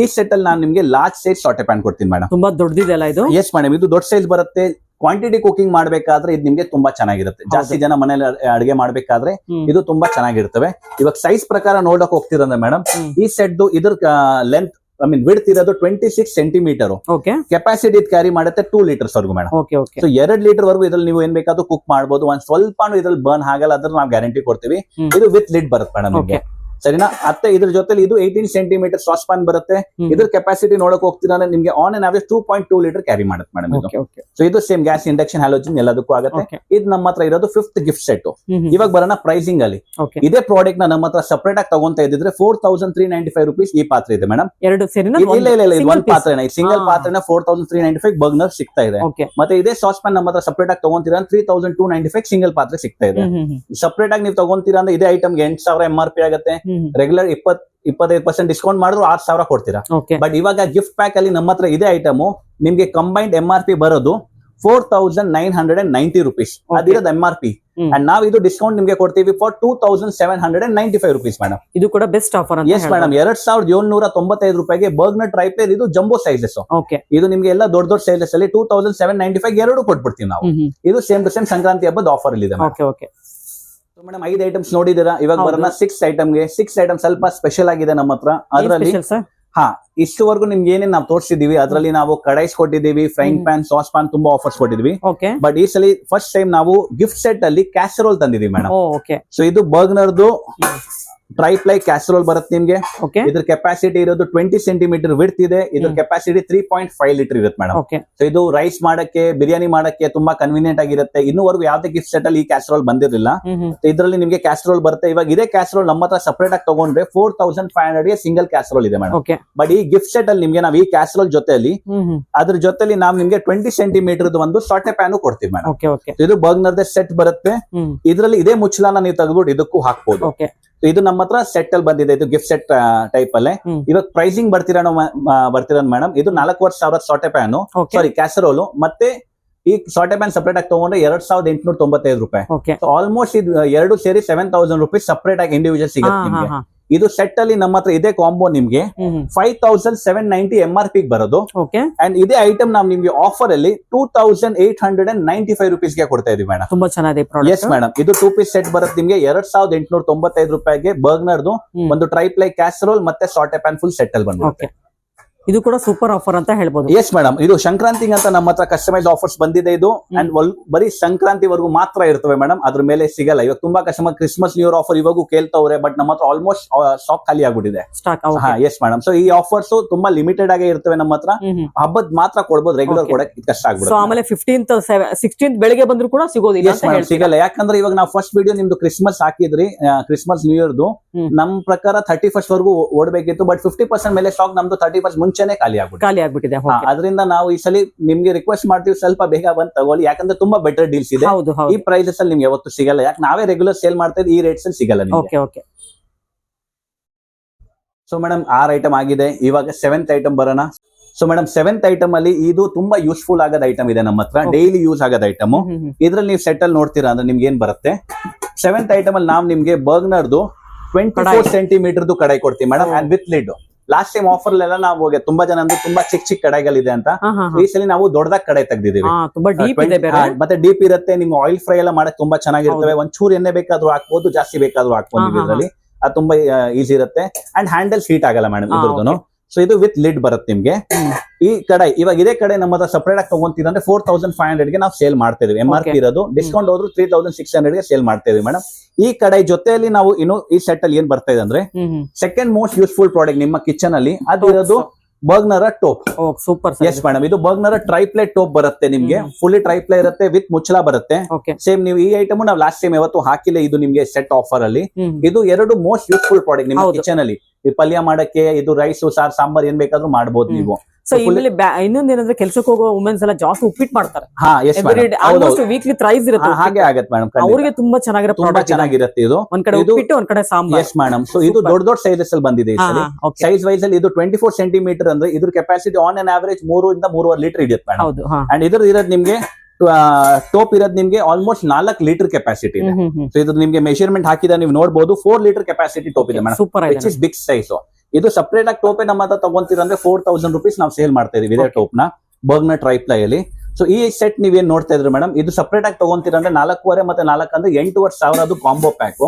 ಈ ಸೆಟ್ ಅಲ್ಲಿ ನಾನು ನಿಮ್ಗೆ ಲಾರ್ಜ್ ಸೈಜ್ ಸಾಟೆ ಪ್ಯಾನ್ ಕೊಡ್ತೀನಿ ಮೇಡಮ್. ತುಂಬಾ ದೊಡ್ಡದಿದೆ ಅಲ್ಲ ಇದು? ಎಸ್ ಮೇಡಮ್, ಇದು ದೊಡ್ಡ ಸೈಜ್ ಬರುತ್ತೆ. ಕ್ವಾಂಟಿಟಿ ಕುಕಿಂಗ್ ಮಾಡ್ಬೇಕಾದ್ರೆ ಇದು ನಿಮ್ಗೆ ತುಂಬಾ ಚೆನ್ನಾಗಿರುತ್ತೆ. ಜಾಸ್ತಿ ಜನ ಮನೇಲಿ ಅಡಿಗೆ ಮಾಡ್ಬೇಕಾದ್ರೆ ಇದು ತುಂಬಾ ಚೆನ್ನಾಗಿರ್ತವೆ. ಇವಾಗ ಸೈಜ್ ಪ್ರಕಾರ ನೋಡಕ್ ಹೋಗ್ತಿರಂದ್ರೆ ಮೇಡಮ್, ಈ ಸೆಟ್ ಇದ್ರ ಲೆಂತ್ ಐ ಮೀನ್ ವಿಡ್ತ್ ಇರೋದು 26 ಸೆಂಟಿಮೀಟರ್. ಓಕೆ ಕೆಪಾಸಿಟಿ ಕ್ಯಾರಿ ಮಾಡುತ್ತೆ 2 ಲೀಟರ್ಸ್ ವರ್ಗು madam. Okay okay so 2 litre ವರ್ಗು ಇದ್ರಲ್ಲಿ ನೀವು ಏನ್ ಬೇಕಾದ್ರೂ ಕುಕ್ ಮಾಡಬಹುದು. ಒಂದ್ ಸ್ವಲ್ಪ ಇದ್ರಲ್ಲಿ ಬರ್ನ್ ಆಗಲ್ಲ, ಅದ್ರ ನಾವು ಗ್ಯಾರಂಟಿ ಕೊಡ್ತೀವಿ. ಇದು ವಿತ್ ಲಿಡ್ ಬರುತ್ತೆ ಮೇಡಮ್ ನಿಮಗೆ, ಸರಿನಾ. ಮತ್ತೆ ಇದ್ರ ಜೊತೆಲಿ ಇದು 18 ಸೆಂಟಿಮೀಟರ್ ಸಾಸ್ ಪಾನ್ ಬರುತ್ತೆ. ಇದ್ರ ಕೆಪಾಸಿಟಿ ನೋಡಕ್ ಹೋಗ್ತೀರಾ ಅಂದ್ರೆ ನಿಮ್ಗೆ on and average 2.2 litre carry ಮಾಡುತ್ತೆ ಮೇಡಮ್ ಇದು. ಸೊ ಇದು ಸೇಮ್ ಗ್ಯಾಸ್, ಇಂಡಕ್ಷನ್, ಹ್ಯಾಲೋಜನ್ ಎಲ್ಲದಕ್ಕೂ ಆಗುತ್ತೆ. ಇದು ನಮ್ಮ ಹತ್ರ ಇರೋದು 5th ಗಿಫ್ಟ್ ಸೆಟ್. ಇವಾಗ ಬರೋಣ ಪ್ರೈಸಿಂಗ್ ಅಲ್ಲಿ. ಇದೇ ಪ್ರಾಡಕ್ಟ್ ನ ನಮ್ಮ ಹತ್ರ ಸಪರೇಟ್ ಆಗಿ ತಗೊಂತ ಇದ್ರೆ 4395 rupees ಈ ಪಾತ್ರೆ ಇದೆ ಮೇಡಮ್. ಇಲ್ಲ ಇದು ಒಂದ್ ಪಾತ್ರೆನ, ಸಿಂಗಲ್ ಪಾತ್ರೆನ 4395 ಬರ್ನರ್ ಸಿಗ್ತಾ ಇದೆ. ಮತ್ತೆ ಇದೇ ಸಾಸ್ ಪಾನ್ ನಮ್ಮ ಹತ್ರ ಸಪರೇಟ್ ಆಗಿ ತಗೊಂತೀರಾ 3295 ಸಿಂಗಲ್ ಪಾತ್ರೆ ಸಿಗ್ತಾ ಇದೆ. ಸಪರೇಟ್ ಆಗಿ ನೀವು ತಗೊಂತೀರಾ ಅಂದ್ರೆ ಇದೇ ಐಟಮ್ಗೆ 8000 MRP ಆಗುತ್ತೆ. ರೆಗ್ಯುಲರ್ 25% ಡಿಸ್ಕೌಂಟ್ ಮಾಡಿದ್ರು 6000 ಕೊಡ್ತೀರಾ. ಬಟ್ ಇವಾಗ ಗಿಫ್ಟ್ ಪ್ಯಾಕ್ ಅಲ್ಲಿ ನಮ್ಮ ಹತ್ರ ಇದೇ ಐಟಮ್ ನಿಮ್ಗೆ ಕಂಬೈನ್ಡ್ MRP ಬರೋದು 4990 rupees. ಅದಿರೋದು MRP. ಅಂಡ್ ನಾವು ಇದು ಡಿಸ್ಕೌಂಟ್ ನಿಮ್ಗೆ ಕೊಡ್ತೀವಿ ಫಾರ್ 2795 rupees ಮೇಡಮ್. ಇದು ಕೂಡ ಬೆಸ್ಟ್ ಆಫರ್. ಎಸ್ ಮೇಡಮ್, 2795 ರೂಪಾಯಿಗೆ ಬರ್ಗ್ನರ್ ಟ್ರೈಪ್ಲೇರ್. ಇದು ಜಂಬೋ ಸೈಜಸ್. ಇದು ನಿಮ್ಗೆ ಎಲ್ಲ ದೊಡ್ಡ ದೊಡ್ಡ ಸೈಜಸ್ ಅಲ್ಲಿ 2795 ಎರಡು ಕೊಟ್ಬಿಡ್ತೀವಿ ನಾವು. ಇದು ಸೇಮ್ ಟು ಸೇಮ್ ಸಂಕ್ರಾಂತಿ ಹಬ್ಬದ ಆಫರ್ ಅಲ್ಲಿ ಇದೆ ಮೇಡಮ್. 5 ಐಟಮ್ಸ್ ನೋಡಿದಿರಾ, ಇವಾಗ ಬರೋಣ 6 ಐಟಮ್ಗೆ. 6 ಐಟಮ್ ಸ್ವಲ್ಪ ಸ್ಪೆಷಲ್ ಆಗಿದೆ ನಮ್ಮ ಹತ್ರ. ಅದರಲ್ಲಿ ಇಷ್ಟುವರೆಗೂ ನಿಮ್ಗೆ ಏನೇನ್ ನಾವು ತೋರಿಸಿದೀವಿ ಅದರಲ್ಲಿ ನಾವು ಕಡೈಸ್ ಕೊಟ್ಟಿದ್ದೀವಿ, ಫ್ರೈಂಗ್ ಪ್ಯಾನ್, ಸಾಸ್ ಪಾನ್ ತುಂಬಾ ಆಫರ್ಸ್ ಕೊಟ್ಟಿದ್ವಿ. ಬಟ್ ಈ ಸಲ ಫಸ್ಟ್ ಟೈಮ್ ನಾವು ಗಿಫ್ಟ್ ಸೆಟ್ ಅಲ್ಲಿ ಕ್ಯಾಸರೋಲ್ ತಂದಿದೀವಿ ಮೇಡಮ್. ಸೊ ಇದು ಬರ್ಗ್ನರ್ದು ಟ್ರೈಪ್ಲೈ ಕ್ಯಾಸರೋಲ್ ಬರುತ್ತೆ ನಿಮ್ಗೆ. ಇದ್ರ ಕೆಪಾಸಿಟಿ ಇರೋದು 20 ಸೆಂಟಿಮೀಟರ್ ವಿಡ್ತ್ ಇದೆ. ಇದ್ರ ಕೆಪಾಸಿಟಿ 3.5 ಲೀಟರ್ ಇರುತ್ತೆ ಮೇಡಮ್. ಸೊ ಇದು ರೈಸ್ ಮಾಡಕ್ಕೆ, ಬಿರಿಯಾನಿ ಮಾಡಕ್ಕೆ ತುಂಬಾ ಕನ್ವೀನಿಯಂಟ್ ಆಗಿರುತ್ತೆ. ಇನ್ನೂವರೆಗೂ ಯಾವ್ದೇ ಗಿಫ್ಟ್ ಸೆಟ್ ಅಲ್ಲಿ ಈ ಕ್ಯಾಸರೋಲ್ ಬಂದಿರಲಿಲ್ಲ. ಇದರಲ್ಲಿ ನಿಮ್ಗೆ ಕ್ಯಾಸರೋಲ್ ಬರುತ್ತೆ. ಇವಾಗ ಇದೇ ಕ್ಯಾಸರೋಲ್ ನಮ್ಮ ಹತ್ರ ಸಪರೇಟ್ ಆಗಿ ತಗೊಂಡ್ರೆ 4500 ಗೆ ಸಿಂಗಲ್ ಕ್ಯಾಸರೋಲ್ ಇದೆ ಮೇಡಮ್. ಬಟ್ ಈ ಗಿಫ್ಟ್ ಸೆಟ್ ಅಲ್ಲಿ ನಿಮ್ಗೆ ನಾವು ಈ ಕ್ಯಾಸರೋಲ್ ಜೊತೆಲಿ ಅದ್ರ ಜೊತೆಲಿ ನಾವು ನಿಮ್ಗೆ 20 ಸೆಂಟಿಮೀಟರ್ ಒಂದು ಸಾಟೆ ಪ್ಯಾನ್ ಕೊಡ್ತೀವಿ ಮೇಡಮ್. ಇದು ಬರ್ಗ್ನರ್ ಸೆಟ್ ಬರುತ್ತೆ. ಇದರಲ್ಲಿ ಇದೇ ಮುಚ್ಚಳನ ನೀವು ತೆಗೆದ್ಬಿಟ್ಟು ಇದಕ್ಕೂ ಹಾಕ್ಬೋದು. ಇದು ನಮ್ಮ ಹತ್ರ ಸೆಟ್ ಅಲ್ಲಿ ಬಂದಿದೆ. ಇದು ಗಿಫ್ಟ್ ಸೆಟ್ ಟೈಪ್ ಅಲ್ಲೇ. ಇವಾಗ ಪ್ರೈಸಿಂಗ್ ಬರ್ತಿರೋ ಮೇಡಮ್, ಇದು 4000 ಸಾಟೆ ಪ್ಯಾನ್, ಸಾರಿ ಕ್ಯಾಸರೋಲ್. ಮತ್ತೆ ಈ ಸಾಟೆ ಪ್ಯಾನ್ ಸಪರೇಟ್ ಆಗಿ ತಗೊಂಡ್ರೆ 2895 ರೂಪಾಯಿ. ಆಲ್ಮೋಸ್ಟ್ ಇದು ಎರಡು ಸೇರಿ 7000 rupees ಸಪರೇಟ್ ಆಗಿ ಇಂಡಿವಿಜುವಲ್ ಸಿಗುತ್ತೆ ನಿಮ್ಗೆ. ಇದು ಸೆಟ್ ಅಲ್ಲಿ ನಮ್ಮ ಹತ್ರ ಇದೇ ಕಾಂಬೋ ನಿಮ್ಗೆ 5790 MRP ಬರೋದು. ಅಂಡ್ ಇದೇ ಐಟಮ್ ನಾವು ನಿಮ್ಗೆ ಆಫರ್ ಅಲ್ಲಿ 2895 rupees ಗೆ ಕೊಡ್ತಾ ಇದೀವಿ ಮೇಡಮ್. ತುಂಬಾ ಚೆನ್ನಾಗಿದೆ. ಎಸ್ ಮೇಡಮ್, ಇದು 2 ಪೀಸ್ ಸೆಟ್ ಬರುತ್ತೆ ನಿಮ್ಗೆ 2895 ರೂಪಾಯಿಗೆ. ಬರ್ಗ್ನರ್ದು ಒಂದು ಟ್ರೈಪ್ಲೈ ಕ್ಯಾಸರೋಲ್ ಮತ್ತೆ ಸಾಟೆ ಪ್ಯಾನ್ ಫುಲ್ ಸೆಟ್ ಅಲ್ಲಿ ಬಂದಿರುತ್ತೆ. ಇದು ಕೂಡ ಸೂಪರ್ ಆಫರ್ ಅಂತ ಹೇಳ್ಬೋದು. ಎಸ್ ಮೇಡಮ್, ಇದು ಸಂಕ್ರಾಂತಿ ಅಂತ ನಮ್ಮ ಹತ್ರ ಕಸ್ಟಮೈಸ್ ಆಫರ್ಸ್ ಬಂದಿದೆ ಇದು. ಅಂಡ್ ಬರೀ ಸಂಕ್ರಾಂತಿವರೆಗೂ ಮಾತ್ರ ಇರ್ತವೆ ಮೇಡಮ್, ಅದ್ರ ಮೇಲೆ ಸಿಗಲ್ಲ. ಇವಾಗ ತುಂಬಾ customer Christmas new year offer ಇವಾಗೂ ಕೇಳ್ತವ್ರೆ, ಬಟ್ ನಮ್ಮ ಹತ್ರ ಆಲ್ಮೋಸ್ಟ್ ಸ್ಟಾಕ್ ಖಾಲಿ ಆಗ್ಬಿಟ್ಟಿದೆ. ಎಸ್ ಮೇಡಮ್, ಸೊ ಈ ಆಫರ್ಸ್ ತುಂಬಾ ಲಿಮಿಟೆಡ್ ಆಗೇ ಇರ್ತವೆ ನಮ್ಮ ಹತ್ರ. ಹಬ್ಬದ ಮಾತ್ರ ಕೊಡ್ಬೋದು, ರೆಗ್ಯುಲರ್ ಕೊಡಕ್ಕೆ ಕಷ್ಟ ಆಗ್ಬಿಡುತ್ತೆ. ಆಮೇಲೆ 15th 16th ಬೆಳಿಗ್ಗೆ ಬಂದ್ರು ಕೂಡ ಸಿಗೋದಿಲ್ಲ, ಸಿಗಲ್ಲ. ಯಾಕಂದ್ರೆ ಇವಾಗ ನಾವು ಫಸ್ಟ್ ವಿಡಿಯೋ ನಿಮ್ದು ಕ್ರಿಸ್ಮಸ್ ಹಾಕಿದ್ರಿ, ಕ್ರಿಸ್ಮಸ್ ನ್ಯೂ ಇಯರ್ದು. ನಮ್ ಪ್ರಕಾರ 31st ವರೆಗೂ ಓಡಬೇಕಿತ್ತು. ಬಟ್ 50% ಮೇಲೆ ಸ್ಟಾಕ್ ನಮ್ದು 31st ಮುಂಚೆನೆ ಖಾಲಿ ಆಗ್ಬಿಟ್ಟಿದೆ. ಅದರಿಂದ ನಾವು ಈ ಸಲ ನಿಮ್ಗೆ ರಿಕ್ವೆಸ್ಟ್ ಮಾಡ್ತೀವಿ, ಸ್ವಲ್ಪ ಬೇಗ ಬಂದ್ ತಗೊಳ್ಳಿ. ಯಾಕಂದ್ರೆ ತುಂಬಾ ಬೆಟರ್ ಡೀಲ್ಸ್ ಇದೆ. ಈ ಪ್ರೈಸಸ್ ಅಲ್ಲಿ ನಿಮ್ಗೆ ಯಾವತ್ತು ಸಿಗಲ್ಲ. ಯಾಕೆ ನಾವೇ ರೆಗ್ಯುಲರ್ ಸೇಲ್ ಮಾಡ್ತಾ ಇದ್ದೀವಿ, ಈ ರೇಟ್ಸ್ ಅಲ್ಲಿ ಸಿಗಲ್ಲ ನಿಮ್ಗೆ. ಸೊ ಮೇಡಮ್ 6 ಐಟಮ್ ಆಗಿದೆ. ಇವಾಗ 7th ಐಟಮ್ ಬರೋಣ. ಸೊ ಮೇಡಮ್ 7th ಐಟಮ್ ಅಲ್ಲಿ ಇದು ತುಂಬಾ ಯೂಸ್ಫುಲ್ ಆಗೋದ್ ಐಟಮ್ ಇದೆ ನಮ್ಮ ಹತ್ರ, ಡೈಲಿ ಯೂಸ್ ಆಗೋದ್ ಐಟಮ್. ಇದ್ರಲ್ಲಿ ನೀವು ಸೆಟ್ ಅಲ್ಲಿ ನೋಡ್ತೀರಾ ಅಂದ್ರೆ ನಿಮ್ಗೆ ಏನ್ ಬರುತ್ತೆ. 7th ಐಟಮ್ ಅಲ್ಲಿ ನಾವು ನಿಮ್ಗೆ ಬರ್ಗ್ನರ್ದು 24 ಸೆಂಟಿಮೀಟರ್ ಕಡಾಯಿ ಕೊಡ್ತೀವಿ madam, and with lid. Last time offer ಎಲ್ಲ ನಾವು ತುಂಬಾ ಜನ ಅಂದ್ರೆ ತುಂಬಾ ಚಿಕ್ಕ ಕಡಾಯಿಗಳಿದೆ ಅಂತ, ಈ ಸಲ ನಾವು ದೊಡ್ಡದಾಗ ಕಡಾಯಿ ತೆಗ್ದಿದೀವಿ. ಮತ್ತೆ ಡೀಪ್ ಇರುತ್ತೆ. ನಿಮ್ಗೆ ಆಯಿಲ್ ಫ್ರೈ ಎಲ್ಲ ಮಾಡಕ್ ತುಂಬಾ ಚೆನ್ನಾಗಿರ್ತವೆ. ಒಂಚೂರು ಎಣ್ಣೆ ಬೇಕಾದ್ರೂ ಹಾಕ್ಬೋದು, ಜಾಸ್ತಿ ಬೇಕಾದ್ರೂ ಹಾಕ್ಬೋದು. ಇದರಲ್ಲಿ ಅದು ತುಂಬಾ ಈಸಿ ಇರುತ್ತೆ. ಅಂಡ್ ಹ್ಯಾಂಡಲ್ಸ್ ಹೀಟ್ ಆಗಲ್ಲ ಮೇಡಮ್ ಇದ್ರದ್ದು. ಸೊ ಇದು ವಿತ್ ಲಿಡ್ ಬರುತ್ತೆ ನಿಮ್ಗೆ. ಈ ಕಡಾಯಿ ಇವಾಗ ಇದೇ ಕಡೆ ನಮ್ಮ ಹತ್ರ ಸಪರೇಟ್ ಆಗಿ ತಗೊಂತೀರ ಅಂದ್ರೆ 4500 ಗೆ ನಾವು ಸೇಲ್ ಮಾಡ್ತಾ ಇದೀವಿ. MRP ಇರೋದು, ಡಿಸ್ಕೌಂಟ್ ಹೋದ್ರು 3600 ಗೆ ಸೇಲ್ ಮಾಡ್ತಾ ಇದೀವಿ ಮೇಡಮ್. ಈ ಕಡಾಯಿ ಜೊತೆಯಲ್ಲಿ ನಾವು ಇನ್ನು ಈ ಸೆಟ್ ಅಲ್ಲಿ ಏನ್ ಬರ್ತಾ ಇದೆ ಅಂದ್ರೆ ಸೆಕೆಂಡ್ ಮೋಸ್ಟ್ ಯೂಸ್ಫುಲ್ ಪ್ರಾಡಕ್ಟ್ ನಿಮ್ಮ ಕಿಚನ್ ಅಲ್ಲಿ ಅದಿರೋದು ಬರ್ಗ್ನರ್ ಟೋಪ್. ಸೂಪರ್. ಎಸ್ ಮೇಡಮ್, ಇದು ಬರ್ಗ್ನರ್ ಟ್ರೈಪ್ಲೈ ಟೋಪ್ ಬರುತ್ತೆ ನಿಮ್ಗೆ. ಫುಲ್ಲಿ ಟ್ರೈಪ್ಲೈ ಇರುತ್ತೆ, ವಿತ್ ಮುಚ್ಚಳ ಬರುತ್ತೆ. ಸೇಮ್ ನೀವು ಈ ಐಟಮ್ ನಾವು ಲಾಸ್ಟ್ ಟೈಮ್ ಯಾವತ್ತು ಹಾಕಿಲ್ಲ, ಇದು ನಿಮ್ಗೆ ಸೆಟ್ ಆಫರ್ ಅಲ್ಲಿ. ಇದು ಎರಡು ಮೋಸ್ಟ್ ಯೂಸ್ಫುಲ್ ಪ್ರಾಡಕ್ಟ್ ನಿಮ್ಮ ಕಿಚನ್ ಅಲ್ಲಿ. ಈ ಪಲ್ಯ ಮಾಡಕ್ಕೆ, ಇದು ರೈಸ್, ಸಾಂಬಾರ್ ಏನ್ ಬೇಕಾದ್ರೂ ಮಾಡಬಹುದು ನೀವು. ಇನ್ನೊಂದೇನಂದ್ರೆ ಕೆಲ್ಸಕ್ಕೆ ಹೋಗೋ ವುಮೆನ್ಸ್ ಎಲ್ಲ ಜಾಸ್ತಿ ಉಪ್ಪಿಟ್ಟು ಮಾಡ್ತಾರೆ. ವೀಕ್ಲಿ ಥ್ರೈಸ್ ಇರುತ್ತೆ. ಹಾಗೆ ಆಗತ್ತೆ ಮೇಡಮ್, ಅವ್ರಿಗೆ ತುಂಬಾ ಚೆನ್ನಾಗಿರುತ್ತೆ. ಇದು ಒಂದ್ ಕಡೆ ಉಪ್ಪಿಟ್ಟು, ಒಂದ್ ಕಡೆ ಸಾಂಬಾರ್. ಎಸ್ ಮೇಡಮ್, ಸೊ ಇದು ದೊಡ್ಡ ಸೈಜಸ್ ಅಲ್ಲಿ ಬಂದಿದೆ. ಸೈಜ್ ವೈಸ್ ಅಲ್ಲಿ ಇದು 24 ಸೆಂಟಿಮೀಟರ್ ಅಂದ್ರೆ ಇದ್ರ ಕೆಪಾಸಿಟಿ ಆನ್ ಅನ್ ಆವರೇಜ್ 3 ಇಂದ 3.5 ಲೀಟರ್ ಇರುತ್ತೆ ಮೇಡಮ್. ಅಂಡ್ ಇದ್ರ ಇರೋದು ನಿಮ್ಗೆ ಟೋಪ್ ಇರೋದು ನಿಮ್ಗೆ ಆಲ್ಮೋಸ್ಟ್ 4 ಲೀಟರ್ ಕೆಪಾಸಿಟಿ ಇದೆ. ಸೊ ಇದು ನಿಮ್ಗೆ ಮೆಷರ್ಮೆಂಟ್ ಹಾಕಿದ ನೀವು ನೋಡಬಹುದು. 4 ಲೀಟರ್ ಕೆಪಾಸಿಟಿ ಟೋಪ್ ಇದೆ madam, which is big size. ಇದು ಸಪರೇಟ್ ಆಗಿ ಟೋಪೆ ನಮ್ಮ ಹತ್ರ ತಗೊಂತೀರ ಅಂದ್ರೆ 4000 rupees ನಾವು ಸೇಲ್ ಮಾಡ್ತಾ ಇದೀವಿ ಇದೇ ಟೋಪ್ ನ ಬರ್ಗ್ನರ್ ಟ್ರೈಪ್ಲೈ ಅಲ್ಲಿ. ಸೊ ಈ ಸೆಟ್ ನೀವೇನ್ ನೋಡ್ತಾ ಇದ್ರಿ ಮೇಡಮ್, ಇದು ಸಪರೇಟ್ ಆಗಿ ತಗೊಂತೀರ ಅಂದ್ರೆ 4.5 ಮತ್ತೆ 4 ಅಂದ್ರೆ 8,500 ಕಾಂಬೋ ಪ್ಯಾಕ್.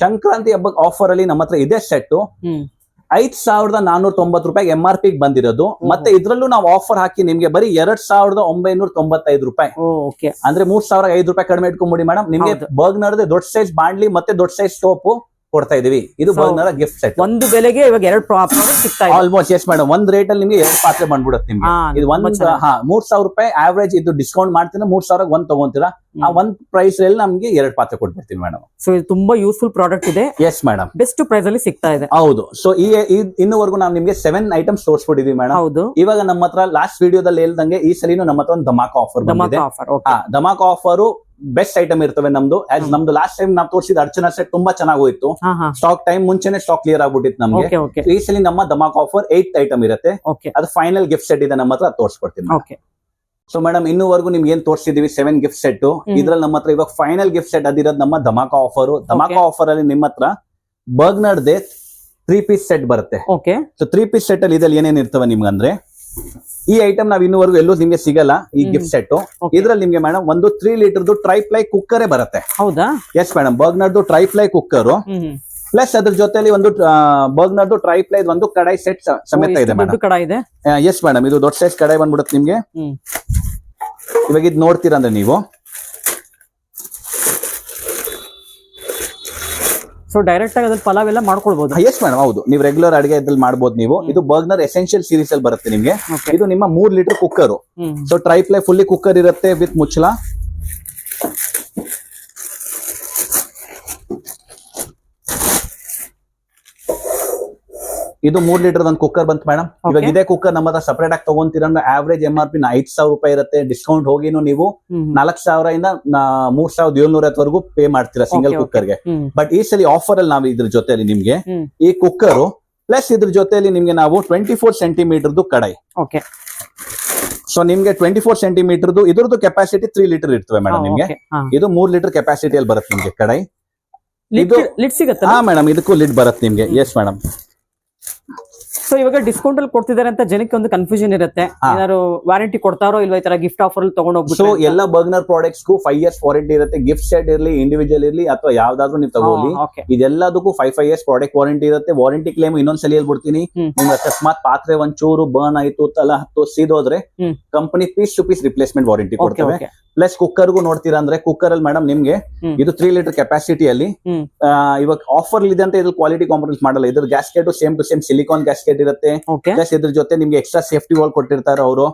ಸಂಕ್ರಾಂತಿ ಹಬ್ಬ ಆಫರ್ ಅಲ್ಲಿ ನಮ್ಮ ಹತ್ರ ಇದೇ ಸೆಟ್. 5,490 MRP ಬಂದಿರೋದು. ಮತ್ತೆ ಇದ್ರಲ್ಲೂ ನಾವು ಆಫರ್ ಹಾಕಿ ನಿಮ್ಗೆ ಬರೀ 2,995 ರೂಪಾಯಿ, ಅಂದ್ರೆ 3,005 ರೂಪಾಯಿ ಕಡಿಮೆ ಇಟ್ಕೊಂಡ್ಬಿಡಿ ಮೇಡಮ್. ನಿಮ್ಗೆ ಬರ್ಗ್ನರ್ ದೊಡ್ಡ ಸೈಜ್ ಬಾಂಡ್ಲಿ ಮತ್ತೆ ದೊಡ್ಡ ಸೈಜ್ ಸೋಪು ಕೊಡ್ತಾ ಇದೀವಿ. ಇದು ಬರ್ಗ್ನರ್ ಗಿಫ್ಟ್ ಸೆಟ್. ಒಂದು ಬೆಲೆಗೆ ಇವಾಗ 2 ಪ್ರಾಡಕ್ಟ್ ಸಿಗ್ತಾ ಇದೆ ಆಲ್ಮೋಸ್ಟ್. ಎಸ್ ಮೇಡಮ್, ಒಂದ್ ರೇಟ್ ಅಲ್ಲಿ ನಿಮ್ಗೆ 2 ಪಾತ್ರೆ ಬಂದ್ಬಿಡುತ್ತೆ ನಿಮ್ಗೆ. ಇದು 3,000 ರೂಪಾಯಿ ಆವರೇಜ್. ಇದು ಡಿಸ್ಕೌಂಟ್ ಮಾಡ್ತೀರಾ 3,000 ಒಂದ್ ತಗೊಂತೀರಾ, ಆ ಒಂದ್ ಪ್ರೈಸ್ ಅಲ್ಲಿ ನಮ್ಗೆ 2 ಪಾತ್ರೆ ಕೊಟ್ಬಿಡ್ತೀವಿ ಮೇಡಮ್. ಸೊ ಇದು ತುಂಬಾ ಯೂಸ್ಫುಲ್ ಪ್ರಾಡಕ್ಟ್ ಇದೆ. ಎಸ್ ಮೇಡಮ್, ಬೆಸ್ಟ್ ಪ್ರೈಸ್ ಅಲ್ಲಿ ಸಿಗ್ತಾ ಇದೆ. ಹೌದು. ಸೊ ಇನ್ನುವರೆಗೂ ನಾವು ನಿಮ್ಗೆ 7 ಐಟಮ್ಸ್ ತೋರಿಸ್ಬಿಟ್ಟಿದೀವಿ ಮೇಡಮ್. ಹೌದು. ಇವಾಗ ನಮ್ಮ ಹತ್ರ ಲಾಸ್ಟ್ ವಿಡಿಯೋದಲ್ಲಿ ಹೇಳ್ದಂಗೆ ಈ ಸಲಿನೂ ನಮ್ಮ ಹತ್ರ ಒಂದು ಧಮಾಕ ಆಫರ್ ಬಂದಿದೆ. ಧಮಾಕ ಆಫರ್ ಬೆಸ್ಟ್ ಐಟಮ್ ಇರ್ತವೆ ನಮ್ದು. ನಮ್ದು ಲಾಸ್ಟ್ ಟೈಮ್ ನಾವು ತೋರಿಸಿದ ಅರ್ಚನಾ ಸೆಟ್ ತುಂಬಾ ಚೆನ್ನಾಗಿ ಹೋಯ್ತು. ಸ್ಟಾಕ್ ಟೈಮ್ ಮುಂಚೆನೆ ಸ್ಟಾಕ್ ಕ್ಲಿಯರ್ ಆಗ್ಬಿಟ್ಟಿತ್ತು ನಮ್ಗೆ. ಈ ಸಲ ನಮ್ಮ ಧಮಾಕ ಆಫರ್ 8 ಐಟಮ್ ಇರುತ್ತೆ. ಅದು ಫೈನಲ್ ಗಿಫ್ಟ್ ಸೆಟ್ ಇದೆ ನಮ್ಮ ಹತ್ರ, ತೋರಿಸ್ಕೊಡ್ತೀನಿ. ಸೊ ಮೇಡಮ್, ಇನ್ನೂವರೆಗೂ ನಿಮ್ಗೆ ಏನ್ ತೋರಿಸಿದೀವಿ 7 ಗಿಫ್ಟ್ ಸೆಟ್. ಇದ್ರಲ್ಲಿ ನಮ್ಮ ಹತ್ರ ಇವಾಗ ಫೈನಲ್ ಗಿಫ್ಟ್ ಸೆಟ್ ಅದಿರೋದು ನಮ್ಮ ಧಮಾಕ ಆಫರ್. ಧಮಾಕ ಆಫರ್ ಅಲ್ಲಿ ನಿಮ್ಮ ಹತ್ರ ಬರ್ಗ್ನರ್ 3 ಪೀಸ್ ಸೆಟ್ ಬರುತ್ತೆ. ಸೊ 3 ಪೀಸ್ ಸೆಟ್ ಅಲ್ಲಿ ಇದ್ರಲ್ಲಿ ಏನೇನ್ ಇರ್ತವೆ ನಿಮ್ಗೆ ಅಂದ್ರೆ, ಈ ಐಟಮ್ ನಾವ್ ಇನ್ನೂವರೆಗೂ ಎಲ್ಲೂ ನಿಮ್ಗೆ ಸಿಗಲ್ಲ ಈ ಗಿಫ್ಟ್ ಸೆಟ್. ಇದ್ರಲ್ಲಿ ನಿಮ್ಗೆ ಮೇಡಮ್ ಒಂದು 3 ಲೀಟರ್ದು ಟ್ರೈಪ್ಲೈ ಕುಕ್ಕರೇ ಬರುತ್ತೆ. ಹೌದಾ? ಎಸ್ ಮೇಡಮ್, ಬರ್ಗ್ನರ್ದು ಟ್ರೈಪ್ಲೈ ಕುಕ್ಕರ್ ಪ್ಲಸ್ ಅದ್ರ ಜೊತೆಲಿ ಒಂದು ಬರ್ಗ್ನರ್ದು ಟ್ರೈಪ್ಲೈ ಒಂದು ಕಡಾಯಿ ಸೆಟ್ ಸಮೇತ ಇದೆ ಮೇಡಮ್. ಎಸ್ ಮೇಡಮ್, ಇದು ದೊಡ್ಡ ಸೈಜ್ ಕಡಾಯಿ ಬಂದ್ಬಿಡುತ್ತೆ ನಿಮ್ಗೆ. ಇವಾಗ ಇದು ನೋಡ್ತೀರಾ ಅಂದ್ರೆ ನೀವು, ಸೊ ಡೈರೆಕ್ಟ್ ಆಗಿ ಅದ್ರಲ್ಲಿ ಪಲಾವ್ ಎಲ್ಲ ಮಾಡ್ಕೊಳ್ಬಹುದು. ಎಸ್ ಮೇಡಮ್, ಹೌದು. ನೀವು ರೆಗ್ಯುಲರ್ ಅಡಿಗೆ ಇದ್ರಲ್ಲಿ ಮಾಡಬಹುದು ನೀವು. ಇದು ಬರ್ಗ್ನರ್ ಎಸೆನ್ಷಿಯಲ್ ಸೀರೀಸ್ ಅಲ್ಲಿ ಬರುತ್ತೆ ನಿಮ್ಗೆ. ಇದು ನಿಮ್ಮ 3 litre cooker. So triply fully cooker ಇರುತ್ತೆ ವಿತ್ ಮುಚ್ಚಳ. ಇದು 3 ಲೀಟರ್ ಒಂದು ಕುಕ್ಕರ್ ಬಂತು ಮೇಡಮ್. ಇವಾಗ ಇದೇ ಕುಕ್ಕರ್ ನಮ್ಮ ಹತ್ರ ಸಪರೇಟ್ ಆಗಿ ತಗೊಂತೀರ ಅಂದ್ರೆ ಆವರೇಜ್ MRP 5,000 ರೂಪಾಯಿ ಇರುತ್ತೆ. ಡಿಸ್ಕೌಂಟ್ ಹೋಗಿನೂ ನೀವು 4,000 ಇಂದ 3,700 ವರೆಗೂ ಪೇ ಮಾಡ್ತೀರಾ ಸಿಂಗಲ್ ಕುಕ್ಕರ್ಗೆ. ಬಟ್ ಈ ಸಲ ಆಫರ್ ಅಲ್ಲಿ ನಾವು ಇದ್ರ ಜೊತೆಲಿ ನಿಮ್ಗೆ ಈ ಕುಕ್ಕರ್ ಪ್ಲಸ್ ಇದ್ರ ಜೊತೆಲಿ ನಿಮ್ಗೆ ನಾವು 24 ಸೆಂಟಿಮೀಟರ್ದು ಕಡಾಯಿ. ಸೊ ನಿಮ್ಗೆ 24 ಸೆಂಟಿಮೀಟರ್ದು ಇದ್ರದ್ದು ಕೆಪಾಸಿಟಿ 3 ಲೀಟರ್ ಇರ್ತವೆ ಮೇಡಮ್ ನಿಮ್ಗೆ. ಇದು 3 ಲೀಟರ್ ಕೆಪಾಸಿಟಿಯಲ್ಲಿ ಬರುತ್ತೆ ನಿಮ್ಗೆ ಕಡಾಯಿ. ಇದು ಲಿಡ್ ಸಿಗುತ್ತೆ. ಹಾ ಮೇಡಮ್, ಇದಕ್ಕೂ ಲಿಡ್ ಬರುತ್ತೆ ನಿಮ್ಗೆ. S madam. ಸೊ ಇವಾಗ ಡಿಸ್ಕೌಂಟ್ ಅಲ್ಲಿ ಕೊಡ್ತಿದ್ದಾರೆ ಅಂತ ಜನಕ್ಕೆ ಒಂದು ಕನ್ಫ್ಯೂಷನ್ ಇರುತ್ತೆ, ಏನಾದ್ರು ವಾರಂಟಿ ಕೊಡ್ತಾರೋ ಇಲ್ವಾ ಈ ತರ ಗಿಫ್ಟ್ ಆಫರ್ ಅಲ್ಲಿ ತಗೊಂಡೋಗ್ಬಿಟ್ಟು. ಸೊ ಎಲ್ಲ ಬರ್ಗ್ನರ್ ಪ್ರಾಡಕ್ಟ್ಸ್ ಗೂ 5 years ವಾರಂಟಿ ಇರುತ್ತೆ. ಗಿಫ್ಟ್ ಸೆಟ್ ಇರಲಿ, ಇಂಡಿವಿಜುವಲ್ ಇರಲಿ ಅಥವಾ ಯಾವ್ದಾದ್ರು ನೀವು ತಗೊಳ್ಳಿ, ಇದೆಲ್ಲದಕ್ಕೂ 5 years ಪ್ರಾಡಕ್ಟ್ ವಾರಂಟಿ ಇರುತ್ತೆ. ವಾರಂಟಿ ಕ್ಲೇಮ್ ಇನ್ನೊಂದ್ಸಲಿ ಹೇಳ್ಬಿಡ್ತೀನಿ. ನಿಮ್ಗೆ ಅಕಸ್ಮಾತ್ ಪಾತ್ರೆ ಒಂಚೂರು ಬರ್ನ್ ಆಯ್ತು, ತಲ ಹತ್ತು ಸೀದೋದ್ರೆ company piece to piece replacement warranty ಕೊಡ್ತೇವೆ. ಪ್ಲಸ್ ಕುಕ್ಕರ್ಗೂ ನೋಡ್ತೀರಾ ಅಂದ್ರೆ ಕುಕ್ಕರ್ ಅಲ್ಲಿ ಮೇಡಮ್ ನಿಮ್ಗೆ ಇದು 3 ಲೀಟರ್ ಕೆಪಾಸಿಟಿಯಲ್ಲಿ ಇವಾಗ ಆಫರ್ ಇದೆ ಅಂತ ಇದ್ರ ಕ್ವಾಲಿಟಿ ಕಾಂಪ್ರಮೈಸ್ ಮಾಡಲ್ಲ. ಇದ್ರ gasket same to same silicone gasket ಇರುತ್ತೆ. ಪ್ಲಸ್ ಇದ್ರ ಜೊತೆ ನಿಮ್ಗೆ ಎಕ್ಸ್ಟ್ರಾ ಸೇಫ್ಟಿ ವಾಲ್ ಕೊಟ್ಟಿರ್ತಾರೆ ಅವರು.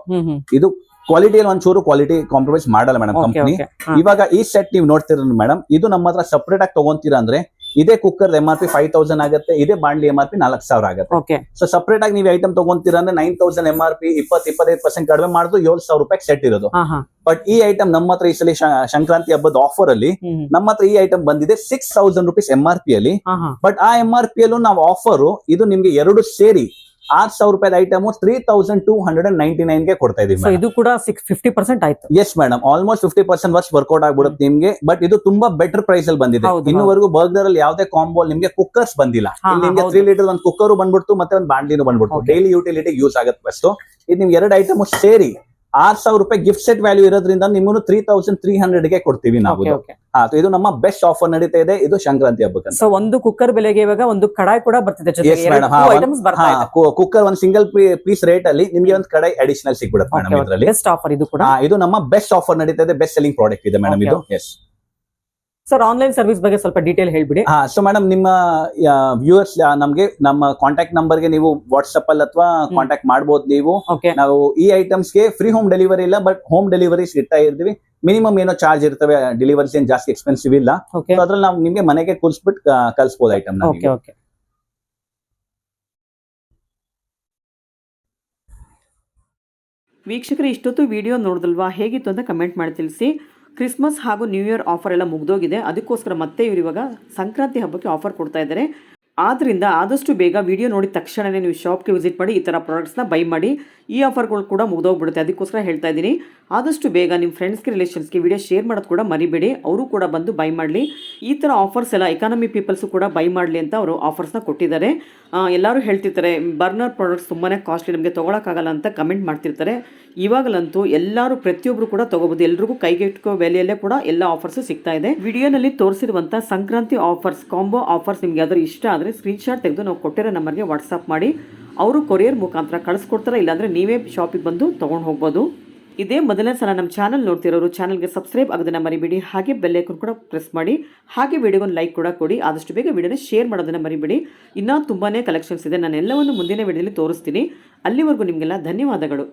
ಇದು ಕ್ವಾಲಿಟಿಯಲ್ಲಿ ಒಂಚೂರು ಕ್ವಾಲಿಟಿ ಕಾಂಪ್ರಮೈಸ್ ಮಾಡಲ್ಲ ಮೇಡಮ್ ಕಂಪನಿ. ಇವಾಗ ಈ ಸೆಟ್ ನೀವು ನೋಡ್ತೀರ ಮೇಡಮ್, ಇದು ನಮ್ಮ ಹತ್ರ ಸಪರೇಟ್ ಆಗಿ ತಗೊಂತೀರಾ ಅಂದ್ರೆ ಇದೇ ಕುಕ್ಕರ್ MRP 5,000 ಆಗುತ್ತೆ. ಇದೇ ಬಾಂಡ್ಲಿ MRP 4,000 ಆಗುತ್ತೆ. ಸೊ ಸಪರೇಟ್ ಆಗಿ ನೀವು ಐಟಮ್ ತಗೊಂತೀರಾ ಅಂದ್ರೆ 9,000 MRP 20-25% ಕಡಿಮೆ ಮಾಡಿದ್ರು 7,000 ರೂಪಾಯಿ ಸೆಟ್ ಇರೋದು. ಬಟ್ ಈ ಐಟಮ್ ನಮ್ಮ ಹತ್ರ ಈ ಸಲ ಸಂಕ್ರಾಂತಿ ಹಬ್ಬದ ಆಫರ್ ಅಲ್ಲಿ ನಮ್ಮ ಹತ್ರ ಈ ಐಟಮ್ ಬಂದಿದೆ 6,000 ರೂಪೀಸ್ MRP ಅಲ್ಲಿ. ಬಟ್ ಆ MRP ಅಲ್ಲೂ ನಾವು ಆಫರ್ ಇದು ನಿಮ್ಗೆ 2 ಸೇರಿ 6,000 ರೂಪಾಯಿ ಐಟಮ್ 3,299 ಗೆ ಕೊಡ್ತಾ ಇದೀವಿ. ಇದು ಕೂಡ 50% ಆಯ್ತು. ಎಸ್ ಮೇಡಮ್, ಆಲ್ಮೋಸ್ಟ್ 50% ವರ್ಷ ವರ್ಕೌಟ್ ಆಗ್ಬಿಡುತ್ತೆ ನಿಮ್ಗೆ. ಬಟ್ ಇದು ತುಂಬಾ ಬೆಟರ್ ಪ್ರೈಸ್ ಅಲ್ಲಿ ಬಂದಿದೆ. ಇನ್ನೂವರೆಗೂ ಬರ್ಗರ್ ಅಲ್ಲಿ ಯಾವುದೇ ಕಾಂಬೋ ನಿಮ್ಗೆ ಕುಕ್ಕರ್ಸ್ ಬಂದಿಲ್ಲ. ನಿಮ್ಗೆ 3 ಲೀಟರ್ ಒಂದು ಕುಕ್ಕರ್ ಬಂದ್ಬಿಡ್ತು, ಮತ್ತೆ ಒಂದು ಬಾಂಡ್ಲಿನೂ ಬಂದ್ಬಿಡ್ತು. ಡೈಲಿ ಯುಟಿಲಿಟಿ ಯೂಸ್ ಆಗುತ್ತೆ. ಫಸ್ಟ್ ಇದು ನಿಮ್ಗೆ 2 ಐಟಮ್ ಸೇರಿ 6,000 ರೂಪಾಯಿ ಗಿಫ್ಟ್ ಸೆಟ್ ವ್ಯಾಲ್ಯೂ ಇರೋದ್ರಿಂದ ನಿಮ್ಮನ್ನು 3,300 ಗೆ ಕೊಡ್ತೀವಿ ನಾವು. ಇದು ನಮ್ಮ ಬೆಸ್ಟ್ ಆಫರ್ ನಡೀತಾ ಇದೆ ಇದು ಸಂಕ್ರಾಂತಿ ಹಬ್ಬಕ್ಕೆ. ಸೊ ಒಂದು ಕುಕ್ಕರ್ ಬೆಲೆಗೆ ಇವಾಗ ಒಂದು ಕಡಾಯಿ ಕೂಡ ಬರ್ತಿದೆ. ಕುಕ್ಕರ್ ಒಂದು ಸಿಂಗಲ್ ಪೀಸ್ ರೇಟ್ ಅಲ್ಲಿ ನಿಮ್ಗೆ ಒಂದು ಕಡಾಯಿ ಅಡಿಷನಲ್ ಸಿಗ್ಬಿಡುತ್ತೆ ಮೇಡಮ್. ಇದರಲ್ಲಿ ಬೆಸ್ಟ್ ಆಫರ್ ಇದು ಕೂಡ. ಇದು ನಮ್ಮ ಬೆಸ್ಟ್ ಆಫರ್ ನಡೀತಾ ಇದೆ. ಬೆಸ್ಟ್ ಸೆಲ್ಲಿಂಗ್ ಪ್ರಾಡಕ್ಟ್ ಇದೆ ಮೇಡಮ್ ಇದು. ಎಸ್ ಸರ್, ಆನ್ಲೈನ್ ಸರ್ವಿಸ್ ಬಗ್ಗೆ ಸ್ವಲ್ಪ ಡೀಟೇಲ್ ಹೇಳ್ಬಿಡಿ. ಸೊ ಮೇಡಮ್, ನಿಮ್ಮ ವ್ಯೂವರ್ಸ್ ನಮ್ಗೆ ನಮ್ಮ ಕಾಂಟ್ಯಾಕ್ಟ್ ನಂಬರ್ ಗೆ ನೀವು ವಾಟ್ಸ್ಆಪ್ ಅಲ್ಲಿ ಅಥವಾ ಕಾಂಟ್ಯಾಕ್ಟ್ ಮಾಡಬಹುದು ನೀವು. ನಾವು ಈ ಐಟಮ್ಸ್ ಗೆ ಫ್ರೀ ಹೋಮ್ ಡೆಲಿವರಿ ಇಲ್ಲ, ಬಟ್ ಹೋಮ್ ಡೆಲಿವರೀಸ್ ಇಡ್ತಾ ಇರ್ತೀವಿ. ಮಿನಿಮಮ್ ಏನೋ ಚಾರ್ಜ್ ಇರ್ತವೆ. ಡೆಲಿವರೀಸ್ ಏನ್ ಜಾಸ್ತಿ ಎಕ್ಸ್ಪೆನ್ಸಿವ್ ಇಲ್ಲ. ಅದ್ರಲ್ಲಿ ನಾವು ನಿಮ್ಗೆ ಮನೆಗೆ ಕೂರಿಸ್ಬಿಟ್ಟು ಕಳ್ಸಬಹುದು ಐಟಮ್. ವೀಕ್ಷಕರು, ಇಷ್ಟೊತ್ತು ವಿಡಿಯೋ ನೋಡಿದಲ್ವಾ? ಹೇಗಿತ್ತು ಅಂತ ಕಮೆಂಟ್ ಮಾಡಿ ತಿಳಿಸಿ. ಕ್ರಿಸ್ಮಸ್ ಹಾಗೂ ನ್ಯೂ ಇಯರ್ ಆಫರ್ ಎಲ್ಲ ಮುಗ್ದೋಗಿದೆ. ಅದಕ್ಕೋಸ್ಕರ ಮತ್ತೆ ಇವರು ಇವಾಗ ಸಂಕ್ರಾಂತಿ ಹಬ್ಬಕ್ಕೆ ಆಫರ್ ಕೊಡ್ತಾ ಇದ್ದಾರೆ. ಆದ್ದರಿಂದ ಆದಷ್ಟು ಬೇಗ ವಿಡಿಯೋ ನೋಡಿದ ತಕ್ಷಣವೇ ನೀವು ಶಾಪ್ಗೆ ವಿಸಿಟ್ ಮಾಡಿ ಈ ಥರ ಪ್ರಾಡಕ್ಟ್ಸ್ನ ಬೈ ಮಾಡಿ. ಈ ಆಫರ್ಗಳು ಕೂಡ ಮುಗ್ದೋಗ್ಬಿಡುತ್ತೆ. ಅದಕ್ಕೋಸ್ಕರ ಹೇಳ್ತಾ ಇದ್ದೀನಿ, ಆದಷ್ಟು ಬೇಗ ನಿಮ್ಮ ಫ್ರೆಂಡ್ಸ್ಗೆ ರಿಲೇಷನ್ಸ್ಗೆ ವಿಡಿಯೋ ಶೇರ್ ಮಾಡೋದು ಕೂಡ ಮರಿಬೇಡಿ. ಅವರು ಕೂಡ ಬಂದು ಬೈ ಮಾಡಲಿ. ಈ ಥರ ಆಫರ್ಸ್ ಎಲ್ಲ ಎಕಾನಮಿ ಪೀಪಲ್ಸು ಕೂಡ ಬೈ ಮಾಡಲಿ ಅಂತ ಅವರು ಆಫರ್ಸ್ನ ಕೊಟ್ಟಿದ್ದಾರೆ. ಎಲ್ಲರೂ ಹೇಳ್ತಿರ್ತಾರೆ ಬರ್ನರ್ ಪ್ರಾಡಕ್ಟ್ಸ್ ತುಂಬಾ ಕಾಸ್ಟ್ಲಿ, ನಮಗೆ ತೊಗೊಳಕ್ಕಾಗಲ್ಲ ಅಂತ ಕಮೆಂಟ್ ಮಾಡ್ತಿರ್ತಾರೆ. ಇವಾಗಲಂತೂ ಎಲ್ಲರೂ ಪ್ರತಿಯೊಬ್ಬರು ಕೂಡ ತಗೋಬಹುದು, ಎಲ್ರಿಗೂ ಕೈಗೆಟುಕೋ ಬೆಲೆಯಲ್ಲೇ ಕೂಡ ಎಲ್ಲ ಆಫರ್ಸ್ ಸಿಗ್ತಾ ಇದೆ. ವಿಡಿಯೋನಲ್ಲಿ ತೋರಿಸಿರುವಂತ ಸಂಕ್ರಾಂತಿ ಆಫರ್ಸ್, ಕಾಂಬೋ ಆಫರ್ಸ್ ನಿಮ್ಗೆ ಯಾವ್ದಾದ್ರು ಇಷ್ಟ ಆದ್ರೆ ಸ್ಕ್ರೀನ್ಶಾಟ್ ತೆಗೆದು ನಾವು ಕೊಟ್ಟಿರೋ ನಂಬರ್ಗೆ ವಾಟ್ಸ್ಆಪ್ ಮಾಡಿ, ಅವರು ಕೊರಿಯರ್ ಮುಖಾಂತರ ಕಳಿಸ್ಕೊಡ್ತಾರೆ, ಇಲ್ಲಾಂದ್ರೆ ನೀವೇ ಶಾಪಿಗೆ ಬಂದು ತಗೊಂಡು ಹೋಗ್ಬೋದು. ಇದೇ ಮೊದಲನೇ ಸಲ ನಮ್ಮ ಚಾನಲ್ ನೋಡ್ತಿರೋರು ಚಾನಲ್ಗೆ ಸಬ್ಸ್ಕ್ರೈಬ್ ಆಗೋದನ್ನ ಮರಿಬೇಡಿ, ಹಾಗೆ ಬೆಲ್ ಐಕಾನ್ ಕೂಡ ಪ್ರೆಸ್ ಮಾಡಿ, ಹಾಗೆ ವಿಡಿಯೋಗೊಂದು ಲೈಕ್ ಕೂಡ ಕೊಡಿ. ಆದಷ್ಟು ಬೇಗ ವಿಡಿಯೋನ ಶೇರ್ ಮಾಡೋದನ್ನ ಮರಿಬೇಡಿ. ಇನ್ನೂ ತುಂಬಾನೇ ಕಲೆಕ್ಷನ್ಸ್ ಇದೆ, ನಾನು ಎಲ್ಲವನ್ನು ಮುಂದಿನ ವಿಡಿಯೋದಲ್ಲಿ ತೋರಿಸ್ತೀನಿ. ಅಲ್ಲಿವರೆಗೂ ನಿಮಗೆಲ್ಲ ಧನ್ಯವಾದಗಳು.